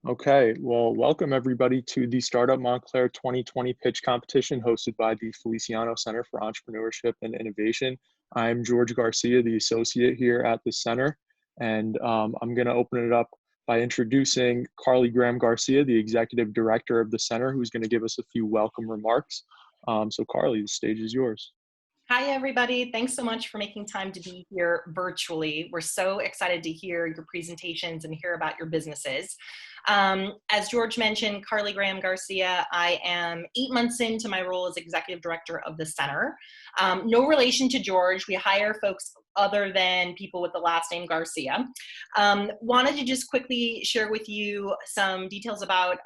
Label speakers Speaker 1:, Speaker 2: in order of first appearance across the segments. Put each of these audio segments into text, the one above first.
Speaker 1: Okay, well, welcome everybody to the Startup Montclair 2020 pitch competition hosted by the Feliciano Center for Entrepreneurship and Innovation. I'm George Garcia, the associate here at the center, and I'm going to open it up by introducing Carly Graham Garcia, the executive director of the center, who's going to give us a few welcome remarks. So Carly, the stage is yours.
Speaker 2: Hi, everybody. Thanks so much for making time to be here virtually. We're so excited to hear your presentations and hear about your businesses. As George mentioned, Carly Graham Garcia, I am 8 months into my role as executive director of the center. No relation to George. We hire folks other than people with the last name Garcia. Wanted to just quickly share with you some details about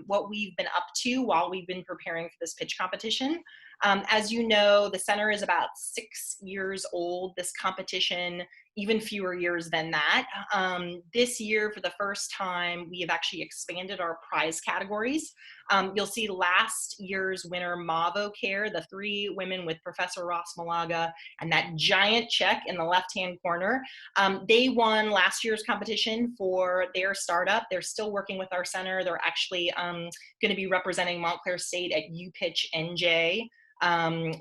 Speaker 2: what we've been up to while we've been preparing for this pitch competition. As you know, the center is about 6 years old. This competition, even fewer years than that. This year, for the first time, we have actually expanded our prize categories. You'll see last year's winner, MOV.e, the 3 women with Professor Ross Malaga, and that giant check in the left-hand corner. They won last year's competition for their startup. They're still working with our center. They're actually going to be representing Montclair State at UPitch NJ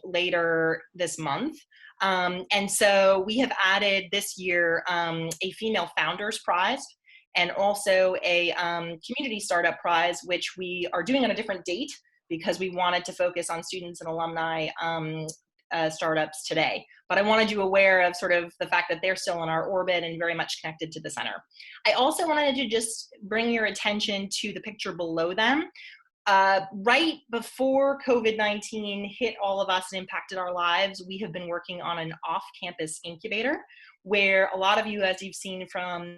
Speaker 2: later this month. And so we have added this year a female founders prize and also a community startup prize, which we are doing on a different date because we wanted to focus on students and alumni startups today. But I wanted you aware of sort of the fact that they're still in our orbit and very much connected to the center. I also wanted to just bring your attention to the picture below them. Right before COVID-19 hit all of us and impacted our lives, we have been working on an off-campus incubator where a lot of you, as you've seen from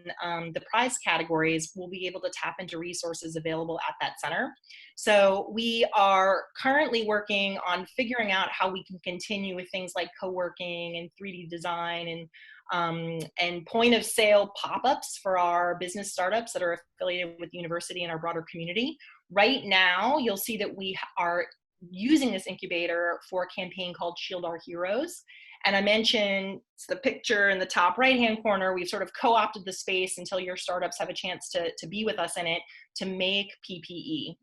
Speaker 2: the prize categories, will be able to tap into resources available at that center. So we are currently working on figuring out how we can continue with things like co-working and 3D design and point of sale pop-ups for our business startups that are affiliated with the university and our broader community. Right now, you'll see that we are using this incubator for a campaign called Shield Our Heroes. And I mentioned the picture in the top right-hand corner. We've sort of co-opted the space until your startups have a chance to be with us in it to make PPE,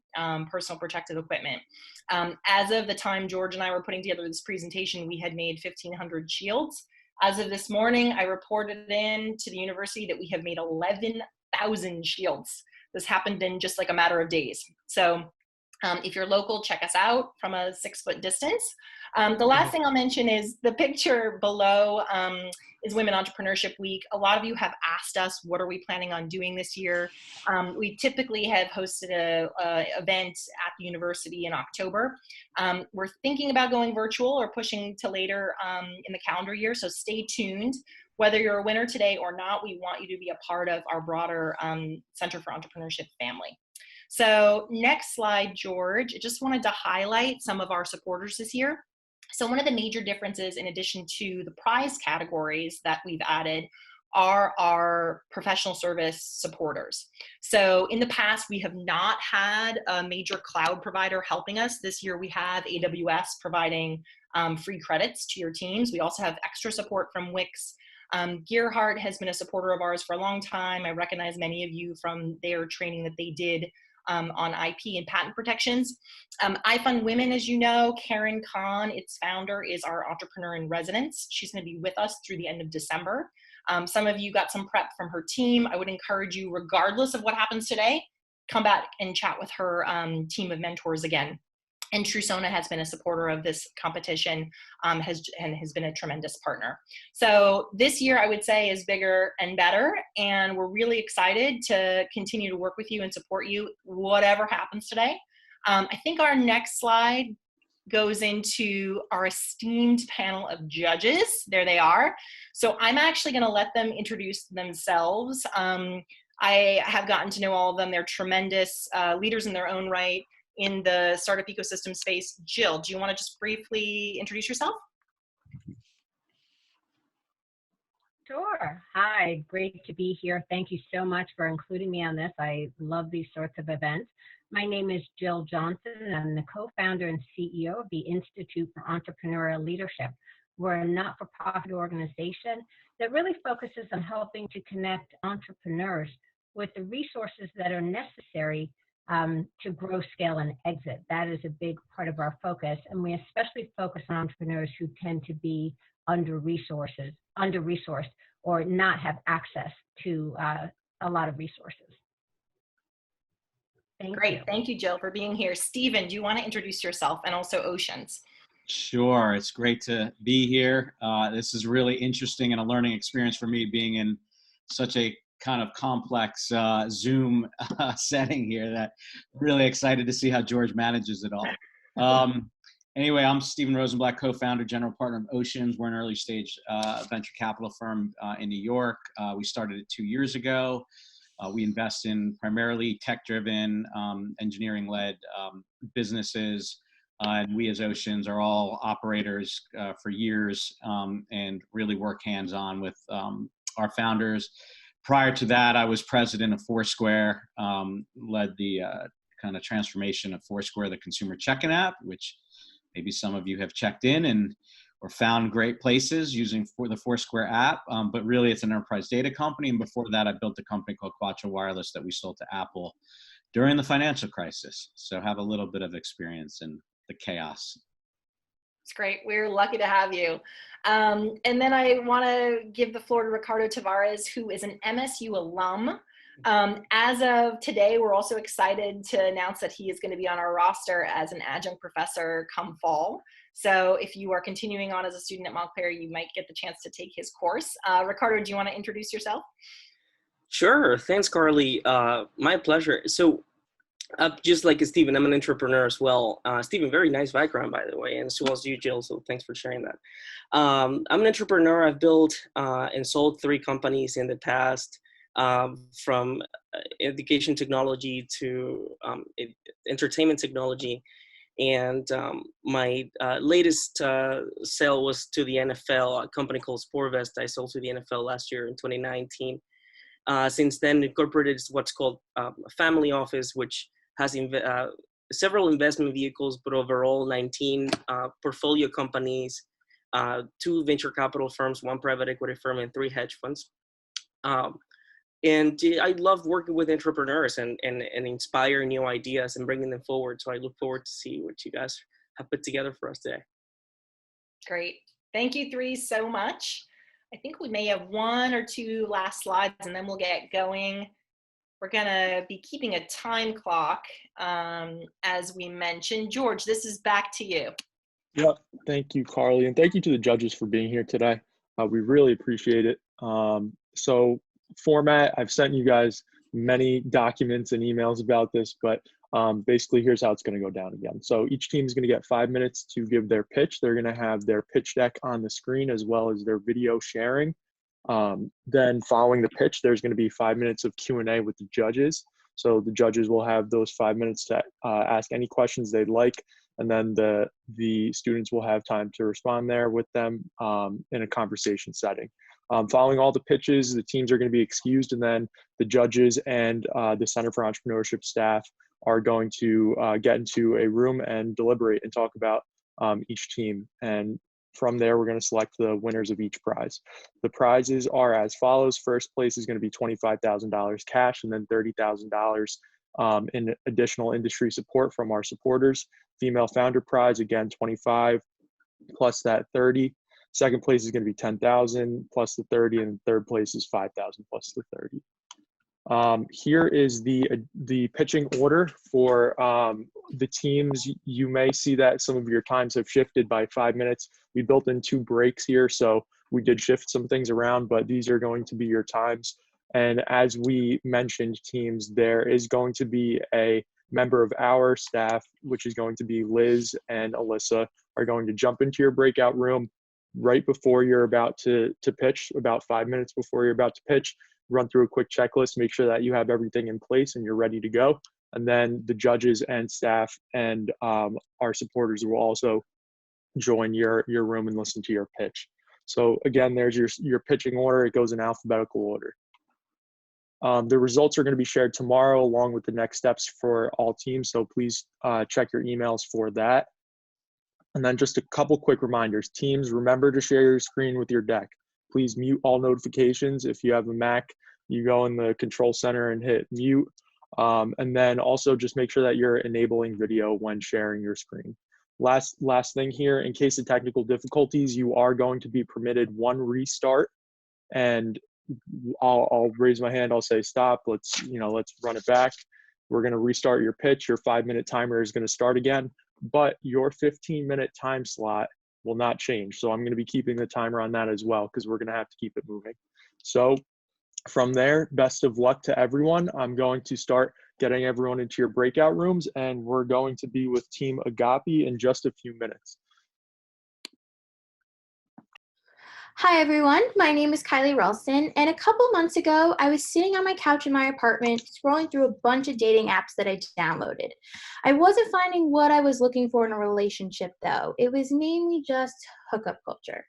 Speaker 2: personal protective equipment. As of the time George and I were putting together this presentation, we had made 1,500 shields. As of this morning, I reported in to the university that we have made 11,000 shields. This happened in just like a matter of days. So if you're local, check us out from a 6-foot distance. The last thing I'll mention is the picture below is Women Entrepreneurship Week. A lot of you have asked us, what are we planning on doing this year? We typically have hosted a event at the university in October. We're thinking about going virtual or pushing to later in the calendar year, so stay tuned. Whether you're a winner today or not, we want you to be a part of our broader Center for Entrepreneurship family. So next slide, George. I just wanted to highlight some of our supporters this year. So one of the major differences, in addition to the prize categories that we've added, are our professional service supporters. So in the past, we have not had a major cloud provider helping us. This year, we have AWS providing free credits to your teams. We also have extra support from Wix. Gearhart has been a supporter of ours for a long time. I recognize many of you from their training that they did on IP and patent protections. iFund Women, as you know, Karen Kahn, its founder, is our entrepreneur in residence. She's going to be with us through the end of December. Some of you got some prep from her team. I would encourage you, regardless of what happens today, come back and chat with her team of mentors again. And Trusona has been a supporter of this competition and has been a tremendous partner. So this year, I would say, is bigger and better. And we're really excited to continue to work with you and support you, whatever happens today. I think our next slide goes into our esteemed panel of judges. There they are. So I'm actually going to let them introduce themselves. I have gotten to know all of them. They're tremendous leaders in their own right in the startup ecosystem space. Jill, do you want to just briefly introduce yourself?
Speaker 3: Sure. Hi, great to be here. Thank you so much for including me on this. I love these sorts of events. My name is Jill Johnson. I'm the co-founder and CEO of the Institute for Entrepreneurial Leadership. We're a not-for-profit organization that really focuses on helping to connect entrepreneurs with the resources that are necessary to grow, scale, and exit. That is a big part of our focus, and we especially focus on entrepreneurs who tend to be under-resourced, or not have access to a lot of resources.
Speaker 2: Great. Thank you, Jill, for being here. Stephen, do you want to introduce yourself and also Oceans?
Speaker 4: Sure. It's great to be here. This is really interesting and a learning experience for me, being in such a kind of complex Zoom setting here, that really excited to see how George manages it all. Anyway, I'm Stephen Rosenblatt, co-founder, general partner of Oceans. We're an early stage venture capital firm in New York. We started it 2 years ago. We invest in primarily tech-driven, engineering-led businesses. And we as Oceans are all operators for years and really work hands-on with our founders. Prior to that, I was president of Foursquare, led the kind of transformation of Foursquare, the consumer check-in app, which maybe some of you have checked in and or found great places using the Foursquare app, but really it's an enterprise data company. And before that, I built a company called Quattro Wireless that we sold to Apple during the financial crisis. So have a little bit of experience in the chaos.
Speaker 2: It's great. We're lucky to have you. And then I want to give the floor to Ricardo Tavares, who is an MSU alum. As of today, we're also excited to announce that he is going to be on our roster as an adjunct professor come fall. So if you are continuing on as a student at Montclair, you might get the chance to take his course. Ricardo, do you want to introduce yourself?
Speaker 5: Sure. Thanks, Carly. My pleasure. So just like Stephen, I'm an entrepreneur as well. Stephen, very nice background, by the way, and so was you, Jill, so thanks for sharing that. I'm an entrepreneur. I've built and sold 3 companies in the past, from education technology to entertainment technology. And my latest sale was to the NFL, a company called SportVest. I sold to the NFL last year in 2019. Since then, incorporated what's called a family office, which has several investment vehicles, but overall 19 portfolio companies, 2 venture capital firms, 1 private equity firm, and 3 hedge funds. And I love working with entrepreneurs and inspire new ideas and bringing them forward. So I look forward to see what you guys have put together for us today.
Speaker 2: Great. Thank you 3 so much. I think we may have 1 or 2 last slides and then we'll get going. We're going to be keeping a time clock, as we mentioned. George, this is back to you.
Speaker 1: Yep. Thank you, Carly. And thank you to the judges for being here today. We really appreciate it. So format, I've sent you guys many documents and emails about this, but basically here's how it's going to go down again. So each team is going to get 5 minutes to give their pitch. They're going to have their pitch deck on the screen as well as their video sharing. Then following the pitch, there's going to be 5 minutes of Q&A with the judges. So the judges will have those 5 minutes to ask any questions they'd like. And then the students will have time to respond there with them in a conversation setting. Following all the pitches, the teams are going to be excused, and then the judges and the Center for Entrepreneurship staff are going to get into a room and deliberate and talk about each team. And from there, we're going to select the winners of each prize. The prizes are as follows. First place is going to be $25,000 cash, and then $30,000 in additional industry support from our supporters. Female founder prize, again, 25 plus that 30. Second place is going to be 10,000 plus the 30, and third place is 5,000 plus the 30. Here is the pitching order for the teams. You may see that some of your times have shifted by 5 minutes. We built in 2 breaks here, so we did shift some things around, but these are going to be your times. And as we mentioned, teams, there is going to be a member of our staff, which is going to be Liz and Alyssa, are going to jump into your breakout room right before you're about to pitch, about 5 minutes before you're about to pitch, run through a quick checklist, make sure that you have everything in place and you're ready to go. And then the judges and staff and our supporters will also join your room and listen to your pitch. So again, there's your pitching order. It goes in alphabetical order. The results are going to be shared tomorrow along with the next steps for all teams. So please check your emails for that. And then just a couple quick reminders. Teams, remember to share your screen with your deck. Please mute all notifications. If you have a Mac, you go in the control center and hit mute. And then also just make sure that you're enabling video when sharing your screen. Last thing here, in case of technical difficulties, you are going to be permitted one restart, and I'll raise my hand. I'll say stop. Let's run it back. We're going to restart your pitch. Your 5-minute timer is going to start again, but your 15-minute time slot will not change. So I'm going to be keeping the timer on that as well, because we're going to have to keep it moving. So from there, best of luck to everyone. I'm going to start getting everyone into your breakout rooms, and we're going to be with Team Agapi in just a few minutes.
Speaker 6: Hi everyone, my name is Kylie Ralston, and a couple months ago, I was sitting on my couch in my apartment scrolling through a bunch of dating apps that I downloaded. I wasn't finding what I was looking for in a relationship though. It was mainly just hookup culture.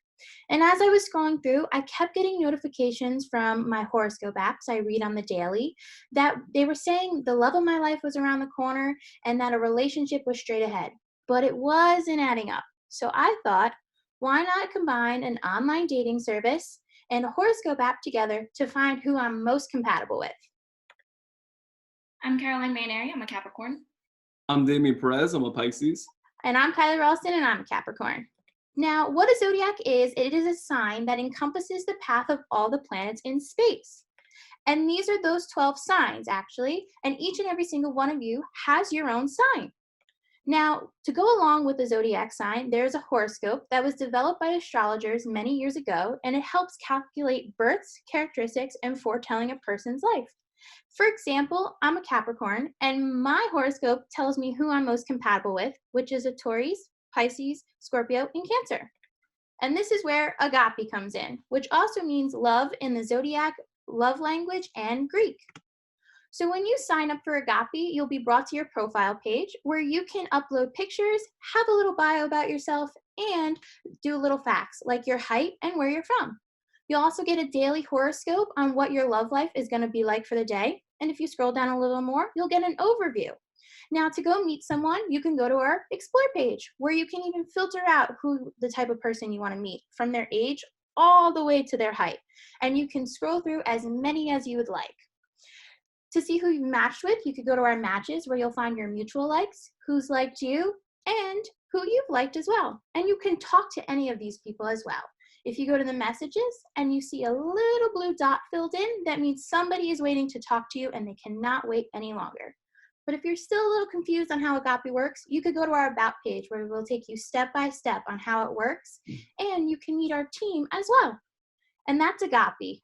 Speaker 6: And as I was scrolling through, I kept getting notifications from my horoscope apps I read on the daily that they were saying the love of my life was around the corner and that a relationship was straight ahead. But it wasn't adding up. So I thought, why not combine an online dating service and a horoscope app together to find who I'm most compatible with?
Speaker 7: I'm Caroline Maynary, I'm a Capricorn.
Speaker 8: I'm Damien Perez, I'm a Pisces.
Speaker 6: And I'm Kylie Ralston, and I'm a Capricorn. Now, what a zodiac is, it is a sign that encompasses the path of all the planets in space. And these are those 12 signs, actually, and each and every single one of you has your own sign. Now, to go along with the zodiac sign, there's a horoscope that was developed by astrologers many years ago, and it helps calculate births, characteristics, and foretelling a person's life. For example, I'm a Capricorn, and my horoscope tells me who I'm most compatible with, which is a Taurus, Pisces, Scorpio, and Cancer. And this is where Agapi comes in, which also means love in the zodiac, love language, and Greek. So when you sign up for Agapi, you'll be brought to your profile page where you can upload pictures, have a little bio about yourself, and do little facts like your height and where you're from. You'll also get a daily horoscope on what your love life is going to be like for the day. And if you scroll down a little more, you'll get an overview. Now, to go meet someone, you can go to our Explore page where you can even filter out who the type of person you want to meet, from their age all the way to their height. And you can scroll through as many as you would like. To see who you've matched with, you could go to our matches where you'll find your mutual likes, who's liked you, and who you've liked as well. And you can talk to any of these people as well. If you go to the messages and you see a little blue dot filled in, that means somebody is waiting to talk to you and they cannot wait any longer. But if you're still a little confused on how Agapi works, you could go to our About page where we'll take you step by step on how it works, and you can meet our team as well. And that's Agapi.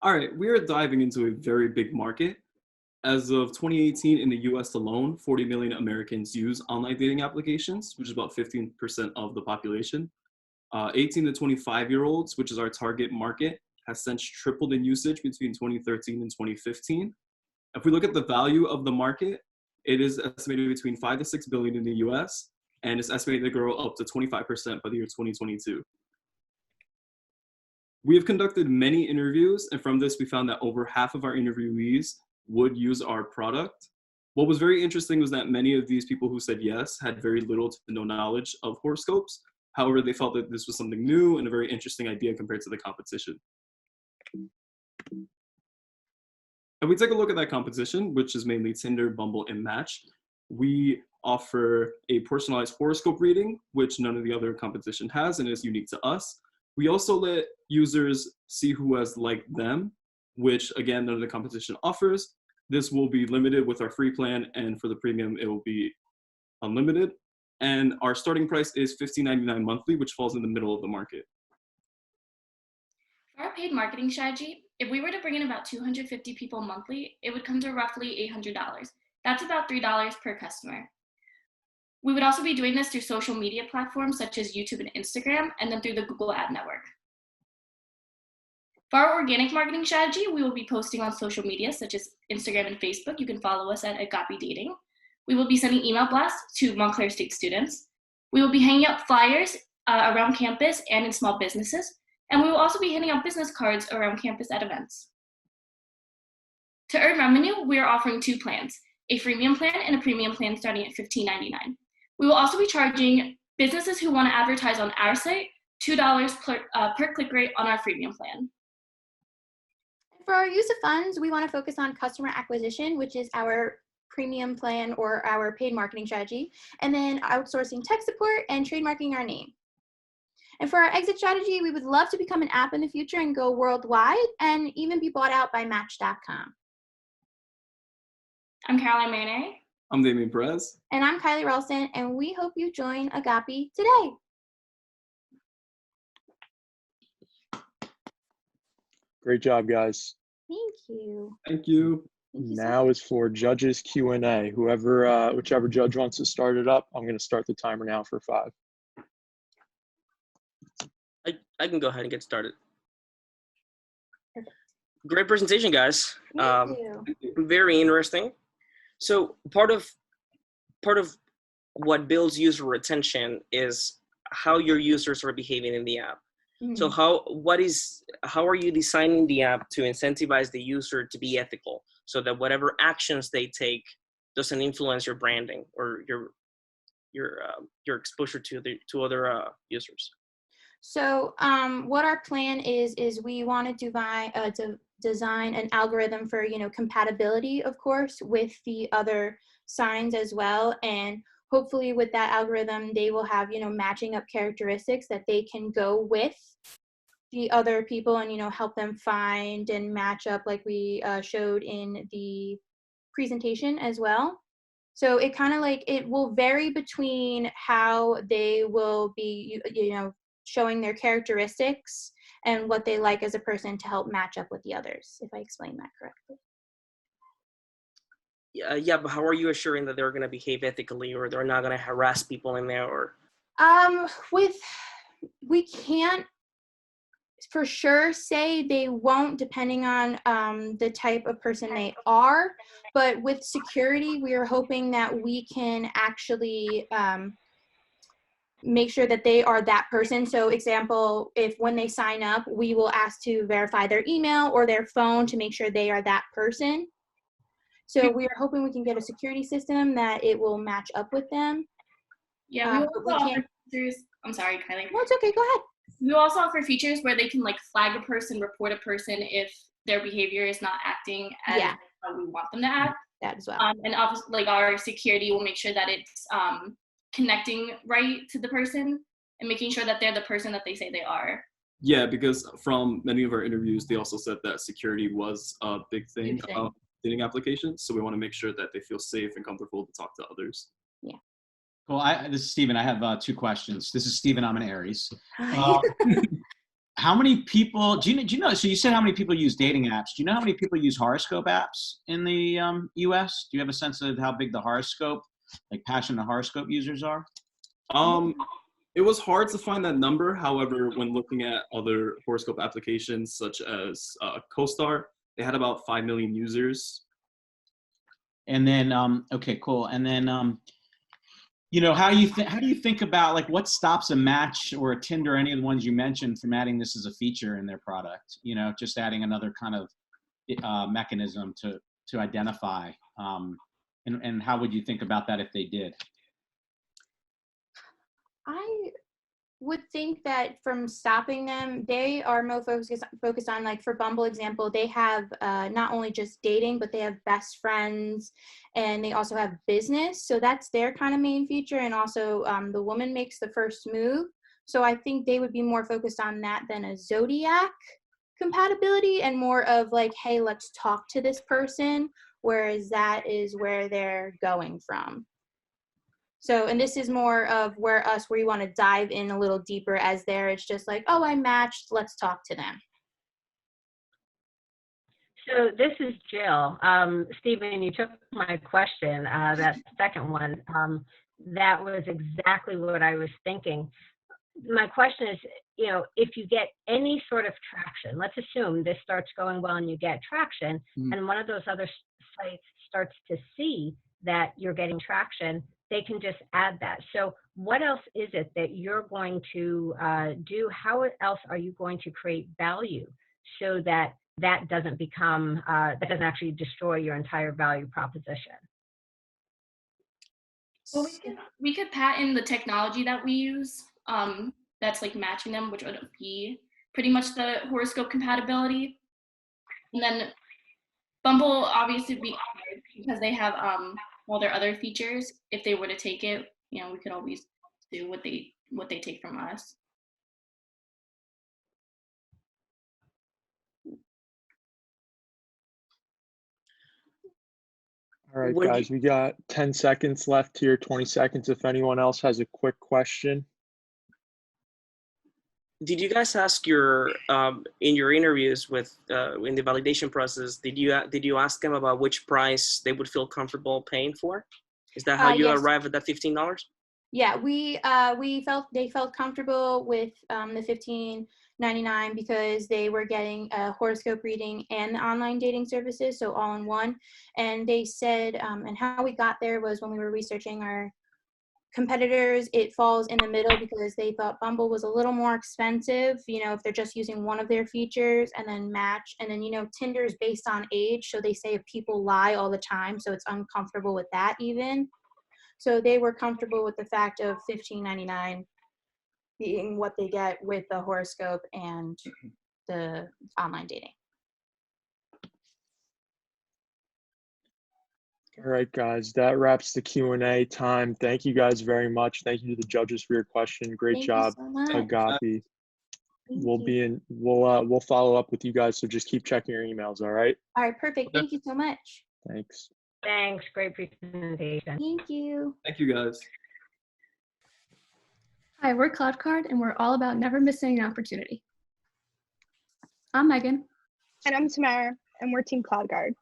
Speaker 8: All right, we are diving into a very big market. As of 2018 in the US alone, 40 million Americans use online dating applications, which is about 15% of the population. 18 to 25-year-olds, which is our target market, has since tripled in usage between 2013 and 2015. If we look at the value of the market, it is estimated between 5 to 6 billion in the US, and it's estimated to grow up to 25% by the year 2022. We have conducted many interviews, and from this we found that over half of our interviewees would use our product. What was very interesting was that many of these people who said yes had very little to no knowledge of horoscopes. However, they felt that this was something new and a very interesting idea compared to the competition. If we take a look at that competition, which is mainly Tinder, Bumble, and Match, we offer a personalized horoscope reading, which none of the other competition has and is unique to us. We also let users see who has liked them, which again, none of the competition offers. This will be limited with our free plan, and for the premium, it will be unlimited. And our starting price is $15.99 monthly, which falls in the middle of the market.
Speaker 7: For our paid marketing strategy, if we were to bring in about 250 people monthly, it would come to roughly $800. That's about $3 per customer. We would also be doing this through social media platforms such as YouTube and Instagram, and then through the Google Ad Network. For our organic marketing strategy, we will be posting on social media such as Instagram and Facebook. You can follow us at Agapi Dating. We will be sending email blasts to Montclair State students. We will be hanging out flyers around campus and in small businesses. And we will also be handing out business cards around campus at events. To earn revenue, we are offering 2 plans, a freemium plan and a premium plan starting at $15.99. We will also be charging businesses who want to advertise on our site $2 per click rate on our freemium plan.
Speaker 6: For our use of funds, we want to focus on customer acquisition, which is our premium plan or our paid marketing strategy, and then outsourcing tech support and trademarking our name. And for our exit strategy, we would love to become an app in the future and go worldwide and even be bought out by Match.com.
Speaker 7: I'm Caroline Maynard.
Speaker 8: I'm Damien Perez.
Speaker 6: And I'm Kylie Ralston, and we hope you join Agapi today.
Speaker 1: Great job, guys.
Speaker 6: Thank you.
Speaker 8: Thank you.
Speaker 6: Thank you so
Speaker 1: Now
Speaker 6: much.
Speaker 1: is for judges Q&A. Whichever judge wants to start it up, I'm going to start the timer now for 5.
Speaker 5: I can go ahead and get started.
Speaker 6: Perfect.
Speaker 5: Great presentation, guys.
Speaker 6: Thank you.
Speaker 5: Very interesting. So part of what builds user retention is how your users are behaving in the app.
Speaker 6: Mhm.
Speaker 5: So how are you designing the app to incentivize the user to be ethical, so that whatever actions they take doesn't influence your branding or your exposure to other users?
Speaker 6: So what our plan is we want to design an algorithm for, compatibility, of course, with the other signs as well. And hopefully with that algorithm, they will have, matching up characteristics that they can go with the other people and, help them find and match up like we showed in the presentation as well. So it kind of it will vary between how they will be, showing their characteristics and what they like as a person to help match up with the others, if I explained that correctly.
Speaker 5: Yeah, but how are you assuring that they're going to behave ethically, or they're not going to harass people in there? Or
Speaker 6: We can't for sure say they won't, depending on the type of person they are. But with security, we are hoping that we can actually make sure that they are that person. So example, if when they sign up, we will ask to verify their email or their phone to make sure they are that person. So we are hoping we can get a security system that it will match up with them.
Speaker 7: Yeah, we also offer features. I'm sorry, Kylie.
Speaker 6: No, it's okay, go ahead.
Speaker 7: We also offer features where they can flag a person, report a person if their behavior is not acting as how we want them to act.
Speaker 6: That as well.
Speaker 7: And obviously, our security will make sure that it's connecting right to the person and making sure that they're the person that they say they are.
Speaker 8: Yeah, because from many of our interviews, they also said that security was a big thing about dating applications. So we want to make sure that they feel safe and comfortable to talk to others.
Speaker 6: Yeah.
Speaker 4: Well, this is Steven. I have 2 questions. This is Steven. I'm an Aries. How many people, do you know, so you said how many people use dating apps. Do you know how many people use horoscope apps in the US? Do you have a sense of how big the horoscope, passionate horoscope users are?
Speaker 8: It was hard to find that number. However, when looking at other horoscope applications such as CoStar, they had about 5 million users.
Speaker 4: And then, okay, cool. And then, how do you think about what stops a Match or a Tinder, any of the ones you mentioned, from adding this as a feature in their product? Just adding another kind of mechanism to identify. And how would you think about that if they did?
Speaker 6: I would think that from stopping them, they are more focused on, for Bumble example, they have not only just dating, but they have best friends, and they also have business. So that's their kind of main feature. And also the woman makes the first move. So I think they would be more focused on that than a zodiac compatibility, and more of hey, let's talk to this person, whereas that is where they're going from. So, and this is more of where you want to dive in a little deeper, as there it's just oh, I matched, let's talk to them.
Speaker 3: So this is Jill. Stephen, you took my question, that second one. That was exactly what I was thinking. My question is, if you get any sort of traction, let's assume this starts going well and you get traction, and one of those other sites starts to see that you're getting traction, they can just add that. So what else is it that you're going to do? How else are you going to create value so that doesn't become, that doesn't actually destroy your entire value proposition?
Speaker 7: Well, we could patent the technology that we use that's matching them, which would be pretty much the horoscope compatibility. And then Bumble obviously be honored because they have all their other features. If they were to take it, you know, we could always do what they take from us.
Speaker 1: All right,
Speaker 5: When
Speaker 1: guys, we got 10 seconds left here, 20 seconds if anyone else has a quick question.
Speaker 5: did you guys ask your in your interviews with in the validation process? Did you ask them about which price they would feel comfortable paying for? Is that how you
Speaker 6: Yes.
Speaker 5: arrive at that $15?
Speaker 6: Yeah, they felt comfortable with the $15.99 because they were getting a horoscope reading and the online dating services, so all in one. And they said, and how we got there was when we were researching our competitors, it falls in the middle because they thought Bumble was a little more expensive, you know, if they're just using one of their features, and then Match. And then, you know, Tinder is based on age, so they say if people lie all the time, so it's uncomfortable with that even. So they were comfortable with the fact of $15.99 being what they get with the horoscope and the online dating.
Speaker 1: All right, guys, that wraps the Q&A time. Thank you guys very much. Thank you to the judges for your question. Great
Speaker 6: Thank
Speaker 1: job,
Speaker 6: you so much.
Speaker 1: Agapi.
Speaker 6: Thank
Speaker 1: We'll follow up with you guys, so just keep checking your emails, all right?
Speaker 6: All right, perfect. Thank you so much.
Speaker 1: Thanks.
Speaker 3: Thanks. Great presentation.
Speaker 6: Thank you.
Speaker 8: Thank you, guys.
Speaker 9: Hi, we're CloudCard, and we're all about never missing an opportunity. I'm Megan.
Speaker 10: And I'm Tamara, and we're Team CloudGuard.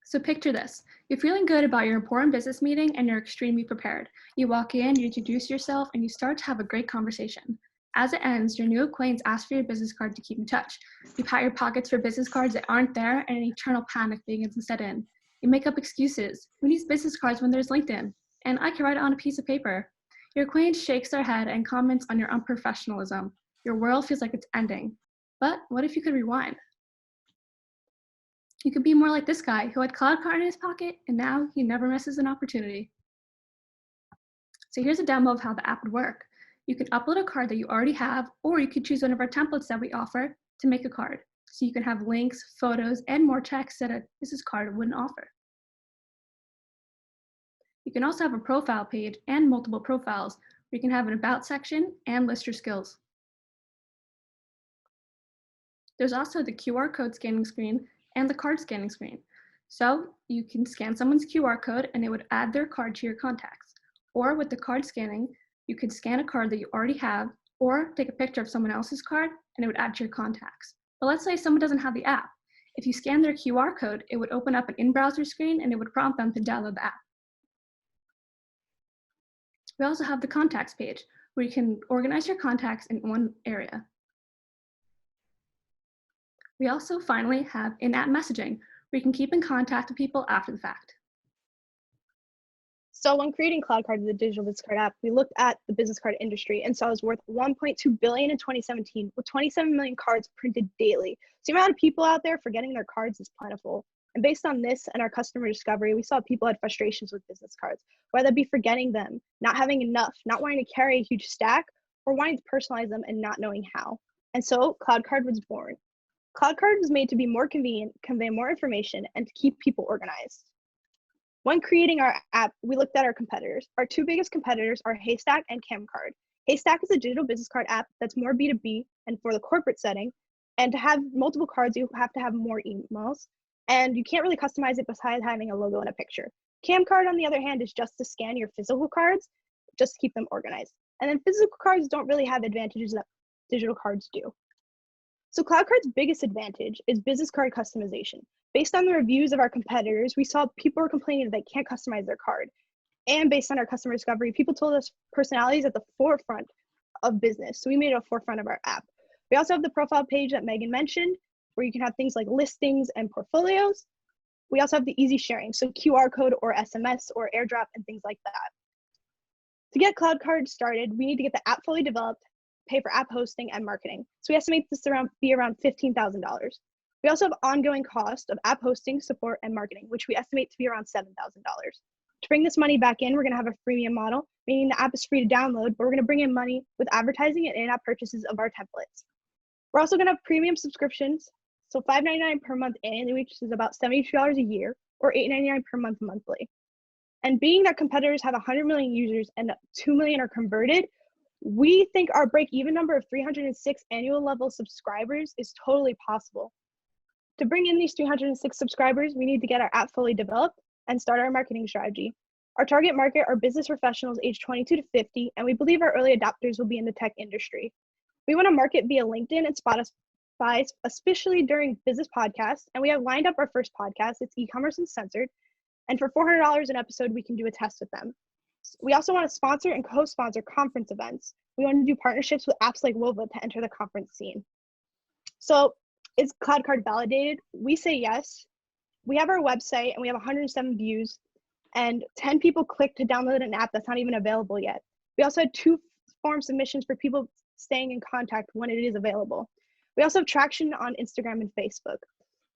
Speaker 9: So picture this. You're feeling good about your important business meeting, and you're extremely prepared. You walk in, you introduce yourself, and you start to have a great conversation. As it ends, your new acquaintance asks for your business card to keep in touch. You pat your pockets for business cards that aren't there, and an eternal panic begins to set in. You make up excuses. Who needs business cards when there's LinkedIn? And I can write it on a piece of paper. Your acquaintance shakes their head and comments on your unprofessionalism. Your world feels like it's ending. But what if you could rewind? You could be more like this guy who had CloudCard in his pocket, and now he never misses an opportunity. So here's a demo of how the app would work. You can upload a card that you already have, or you could choose one of our templates that we offer to make a card. So you can have links, photos, and more text that a business card wouldn't offer. You can also have a profile page and multiple profiles where you can have an about section and list your skills. There's also the QR code scanning screen and the card scanning screen. So you can scan someone's QR code and it would add their card to your contacts. Or with the card scanning, you could scan a card that you already have, or take a picture of someone else's card and it would add to your contacts. But let's say someone doesn't have the app. If you scan their QR code, it would open up an in-browser screen and it would prompt them to download the app. We also have the contacts page where you can organize your contacts in one area. We also finally have in-app messaging where you can keep in contact with people after the fact.
Speaker 10: So when creating CloudCard, the digital business card app, we looked at the business card industry and saw it was worth $1.2 billion in 2017 with 27 million cards printed daily. So the amount of people out there forgetting their cards is plentiful. And based on this and our customer discovery, we saw people had frustrations with business cards, whether it be forgetting them, not having enough, not wanting to carry a huge stack, or wanting to personalize them and not knowing how. And so CloudCard was born. CloudCard was made to be more convenient, convey more information, and to keep people organized. When creating our app, we looked at our competitors. Our two biggest competitors are Haystack and Camcard. Haystack is a digital business card app that's more B2B and for the corporate setting. And to have multiple cards, you have to have more emails. And you can't really customize it besides having a logo and a picture. Camcard, on the other hand, is just to scan your physical cards, just to keep them organized. And then physical cards don't really have advantages that digital cards do. So CloudCard's biggest advantage is business card customization. Based on the reviews of our competitors, we saw people were complaining that they can't customize their card. And based on our customer discovery, people told us personality is at the forefront of business. So we made it a forefront of our app. We also have the profile page that Megan mentioned, where you can have things like listings and portfolios. We also have the easy sharing, so QR code or SMS or airdrop and things like that. To get CloudCard started, we need to get the app fully developed, pay for app hosting and marketing. So we estimate this to be around $15,000. We also have ongoing cost of app hosting, support, and marketing, which we estimate to be around $7,000. To bring this money back in, we're gonna have a freemium model, meaning the app is free to download, but we're gonna bring in money with advertising and in-app purchases of our templates. We're also gonna have premium subscriptions So $5.99 per month annually, which is about $72 a year, or $8.99 per month monthly. And being that competitors have 100 million users and 2 million are converted, we think our break-even number of 306 annual level subscribers is totally possible. To bring in these 306 subscribers, we need to get our app fully developed and start our marketing strategy. Our target market are business professionals aged 22 to 50, and we believe our early adopters will be in the tech industry. We want to market via LinkedIn and Spotify, especially during business podcasts, and we have lined up our first podcast. It's e-commerce uncensored, and for $400 an episode, we can do a test with them. We also want to sponsor and co-sponsor conference events. We want to do partnerships with apps like Wova to enter the conference scene. So is CloudCard validated? We say yes. We have our website and we have 107 views, and 10 people clicked to download an app that's not even available yet. We also had 2 form submissions for people staying in contact when it is available. We also have traction on Instagram and Facebook.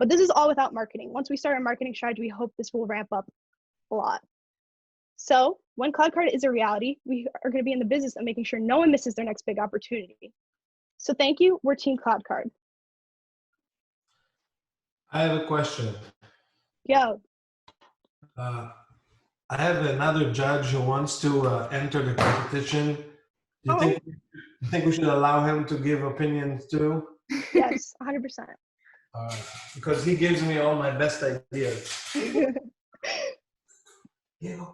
Speaker 10: But this is all without marketing. Once we start our marketing strategy, we hope this will ramp up a lot. So when CloudCard is a reality, we are going to be in the business of making sure no one misses their next big opportunity. So thank you. We're Team CloudCard.
Speaker 11: I have a question.
Speaker 10: Yo.
Speaker 11: I have another judge who wants to enter the competition. Do you think we should allow him to give opinions too?
Speaker 10: Yes, 100%.
Speaker 11: Because he gives me all my best ideas. Yeah.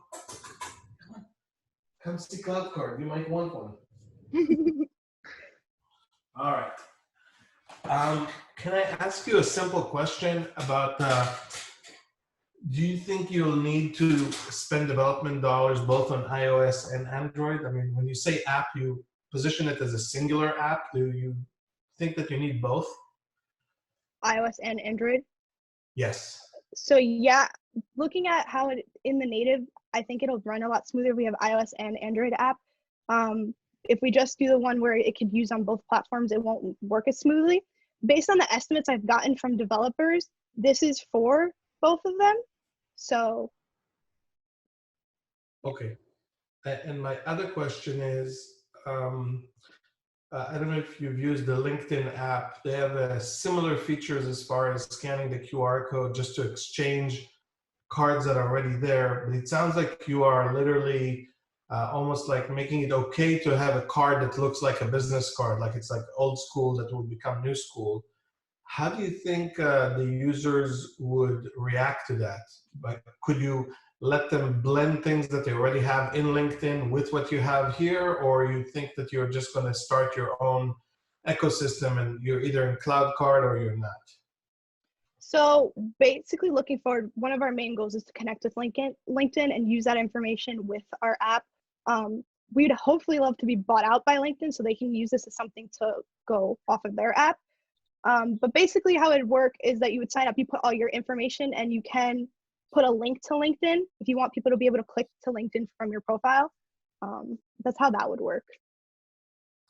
Speaker 11: Come see CloudCard. You might want one. All right. Can I ask you a simple question about, do you think you'll need to spend development dollars both on iOS and Android? I mean, when you say app, you position it as a singular app. Do you think that you need both?
Speaker 10: iOS and Android?
Speaker 11: Yes.
Speaker 10: So yeah, looking at how it in the native, I think it'll run a lot smoother if we have iOS and Android app. If we just do the one where it could use on both platforms, it won't work as smoothly. Based on the estimates I've gotten from developers, this is for both of them. So.
Speaker 11: Okay. And my other question is, I don't know if you've used the LinkedIn app. They have similar features as far as scanning the QR code just to exchange cards that are already there. But it sounds like you are literally almost like making it okay to have a card that looks like a business card, like it's like old school that will become new school. How do you think the users would react to that? Like, could you let them blend things that they already have in LinkedIn with what you have here, or you think that you're just going to start your own ecosystem and you're either in CloudCard or you're not?
Speaker 10: So basically looking forward, one of our main goals is to connect with LinkedIn and use that information with our app. We'd hopefully love to be bought out by LinkedIn so they can use this as something to go off of their app. But basically how it would work is that you would sign up, you put all your information, and you can put a link to LinkedIn if you want people to be able to click to LinkedIn from your profile. That's how that would work.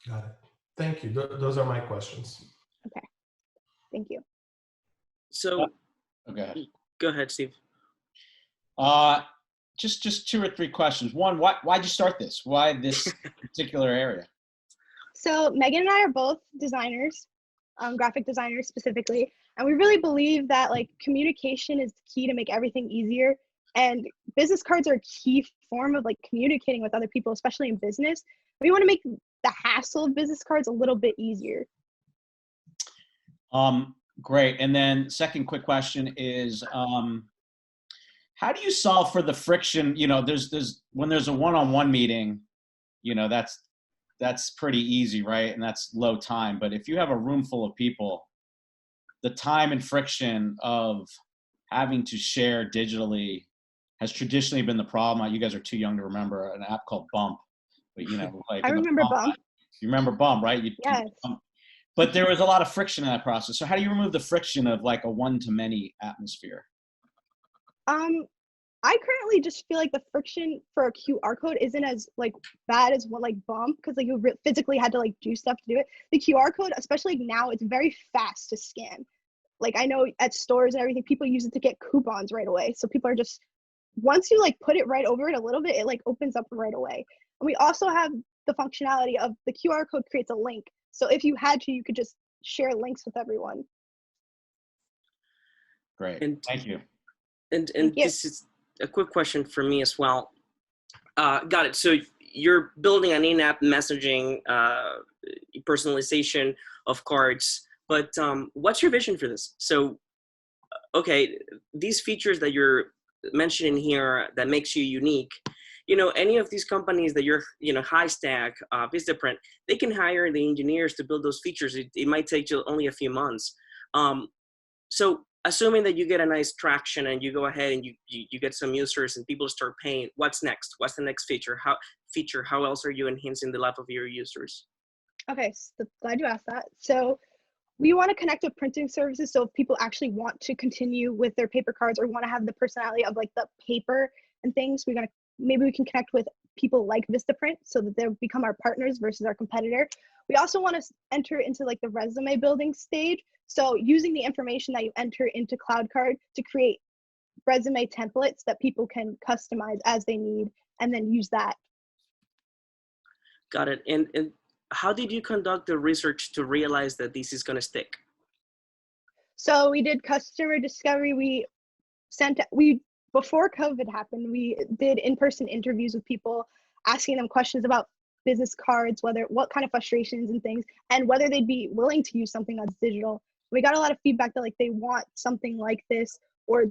Speaker 11: Got it. Thank you. Those are my questions.
Speaker 10: Okay. Thank you.
Speaker 5: So,
Speaker 4: Okay.
Speaker 5: Go ahead, Steve.
Speaker 4: Just 2 or 3 questions. One, why'd you start this? Why this particular area?
Speaker 10: So Megan and I are both designers, graphic designers specifically, and we really believe that like communication is key to make everything easier. And business cards are a key form of like communicating with other people, especially in business. We want to make the hassle of business cards a little bit easier.
Speaker 4: Great. And then second quick question is, how do you solve for the friction? You know, there's when there's a one-on-one meeting, you know, that's pretty easy, right? And that's low time. But if you have a room full of people, the time and friction of having to share digitally has traditionally been the problem. You guys are too young to remember an app called Bump, but you know, like
Speaker 10: I remember Bump.
Speaker 4: You remember Bump, right?
Speaker 10: Yes.
Speaker 4: But there was a lot of friction in that process. So how do you remove the friction of like a one-to-many atmosphere?
Speaker 10: I currently just feel like the friction for a QR code isn't as like bad as what like Bump, because like you physically had to like do stuff to do it. The QR code, especially now, it's very fast to scan. Like I know at stores and everything, people use it to get coupons right away. So people are just, once you like put it right over it a little bit, it like opens up right away. And we also have the functionality of the QR code creates a link. So if you had to, you could just share links with everyone.
Speaker 4: Great.
Speaker 5: And
Speaker 4: thank you.
Speaker 5: And
Speaker 10: Thank you.
Speaker 5: this is a quick question for me as well. Got it. So you're building an in-app messaging personalization of cards, but what's your vision for this? So, okay, these features that you're mentioning here that makes you unique, you know, any of these companies that you're, you know, High Stack, Vistaprint, they can hire the engineers to build those features. It might take you only a few months. So assuming that you get a nice traction and you go ahead and you get some users and people start paying, what's next? What's the next feature? How else are you enhancing the life of your users?
Speaker 10: Okay, so glad you asked that. So we want to connect with printing services. So if people actually want to continue with their paper cards or want to have the personality of like the paper and things, maybe we can connect with people like Vistaprint so that they'll become our partners versus our competitor. We also want to enter into like the resume building stage. So using the information that you enter into CloudCard to create resume templates that people can customize as they need and then use that.
Speaker 5: Got it. And how did you conduct the research to realize that this is going to stick?
Speaker 10: So we did customer discovery. Before COVID happened, we did in-person interviews with people, asking them questions about business cards, what kind of frustrations and things, and whether they'd be willing to use something that's digital. We got a lot of feedback that like they want something like this, or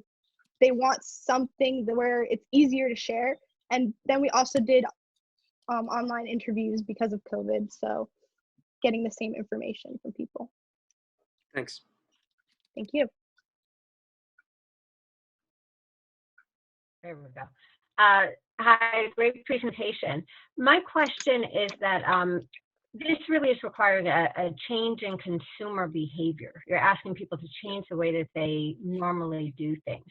Speaker 10: they want something where it's easier to share. And then we also did online interviews because of COVID, so getting the same information from people.
Speaker 5: Thanks.
Speaker 10: Thank you.
Speaker 3: There we go. Hi, great presentation. My question is that this really is requiring a change in consumer behavior. You're asking people to change the way that they normally do things.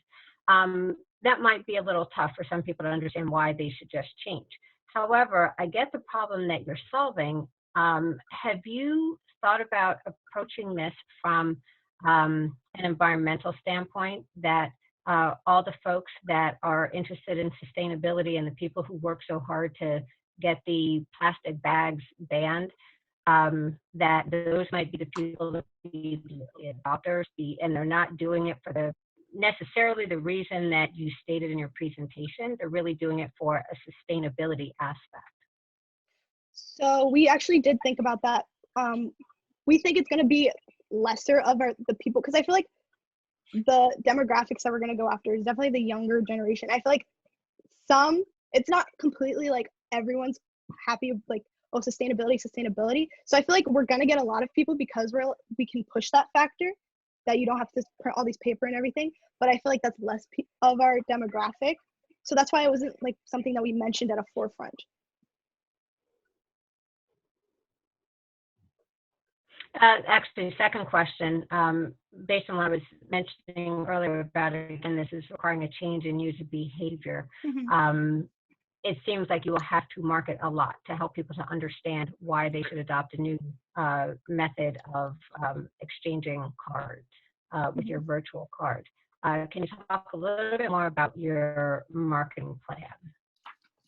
Speaker 3: That might be a little tough for some people to understand why they should just change. However, I get the problem that you're solving. Have you thought about approaching this from an environmental standpoint, that all the folks that are interested in sustainability and the people who work so hard to get the plastic bags banned, that those might be the people that be the adopters, and they're not doing it for necessarily the reason that you stated in your presentation. They're really doing it for a sustainability aspect.
Speaker 10: So we actually did think about that. We think it's going to be lesser of the people, because I feel like the demographics that we're going to go after is definitely the younger generation. I feel like it's not completely like everyone's happy, like, oh, sustainability. So I feel like we're going to get a lot of people because we can push that factor, that you don't have to print all these paper and everything. But I feel like that's less of our demographic. So that's why it wasn't like something that we mentioned at a forefront.
Speaker 3: Actually, second question, based on what I was mentioning earlier about it, and this is requiring a change in user behavior.
Speaker 10: Mm-hmm.
Speaker 3: It seems like you will have to market a lot to help people to understand why they should adopt a new method of exchanging cards with your virtual card. Can you talk a little bit more about your marketing plan?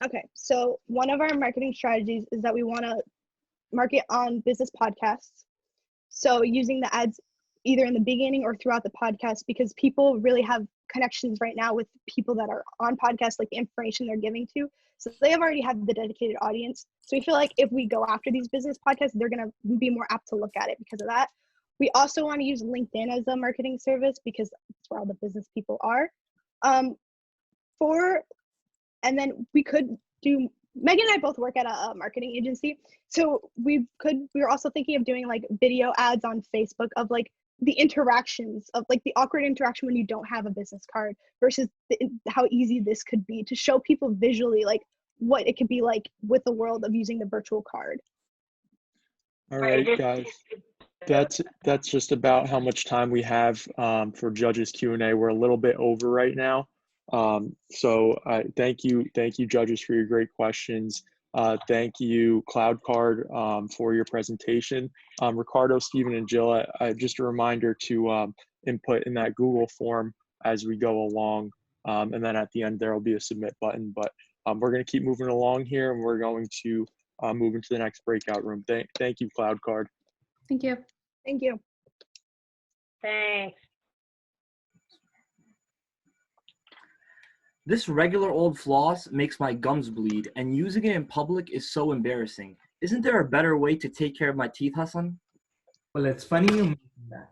Speaker 10: Okay, so one of our marketing strategies is that we want to market on business podcasts. So using the ads either in the beginning or throughout the podcast, because people really have connections right now with people that are on podcasts, like the information they're giving to. So they have already have the dedicated audience. So we feel like if we go after these business podcasts, they're going to be more apt to look at it because of that. We also want to use LinkedIn as a marketing service because that's where all the business people are. And then we could do, Megan and I both work at a marketing agency. So we were also thinking of doing like video ads on Facebook of like the interactions of like the awkward interaction when you don't have a business card versus how easy this could be to show people visually like what it could be like with the world of using the virtual card.
Speaker 1: All right, guys. That's just about how much time we have for judges Q&A. We're a little bit over right now. So thank you judges for your great questions. Thank you CloudCard for your presentation. Ricardo, Stephen, and Jill, just a reminder to input in that Google form as we go along. And then at the end, there will be a submit button, but we're going to keep moving along here and we're going to move into the next breakout room. Thank you, CloudCard.
Speaker 9: Thank you.
Speaker 10: Thank you.
Speaker 3: Thanks.
Speaker 12: This regular old floss makes my gums bleed, and using it in public is so embarrassing. Isn't there a better way to take care of my teeth, Hassan?
Speaker 13: Well, it's funny you mention that.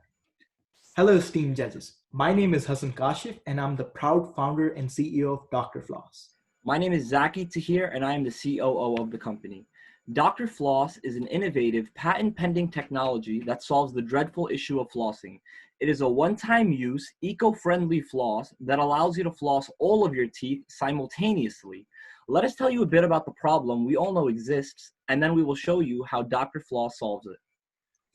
Speaker 13: Hello, esteemed judges. My name is Hassan Kashif, and I'm the proud founder and CEO of Doctor Floss.
Speaker 12: My name is Zaki Tahir, and I am the COO of the company. Dr. Floss is an innovative, patent-pending technology that solves the dreadful issue of flossing. It is a one-time use, eco-friendly floss that allows you to floss all of your teeth simultaneously. Let us tell you a bit about the problem we all know exists, and then we will show you how Dr. Floss solves it.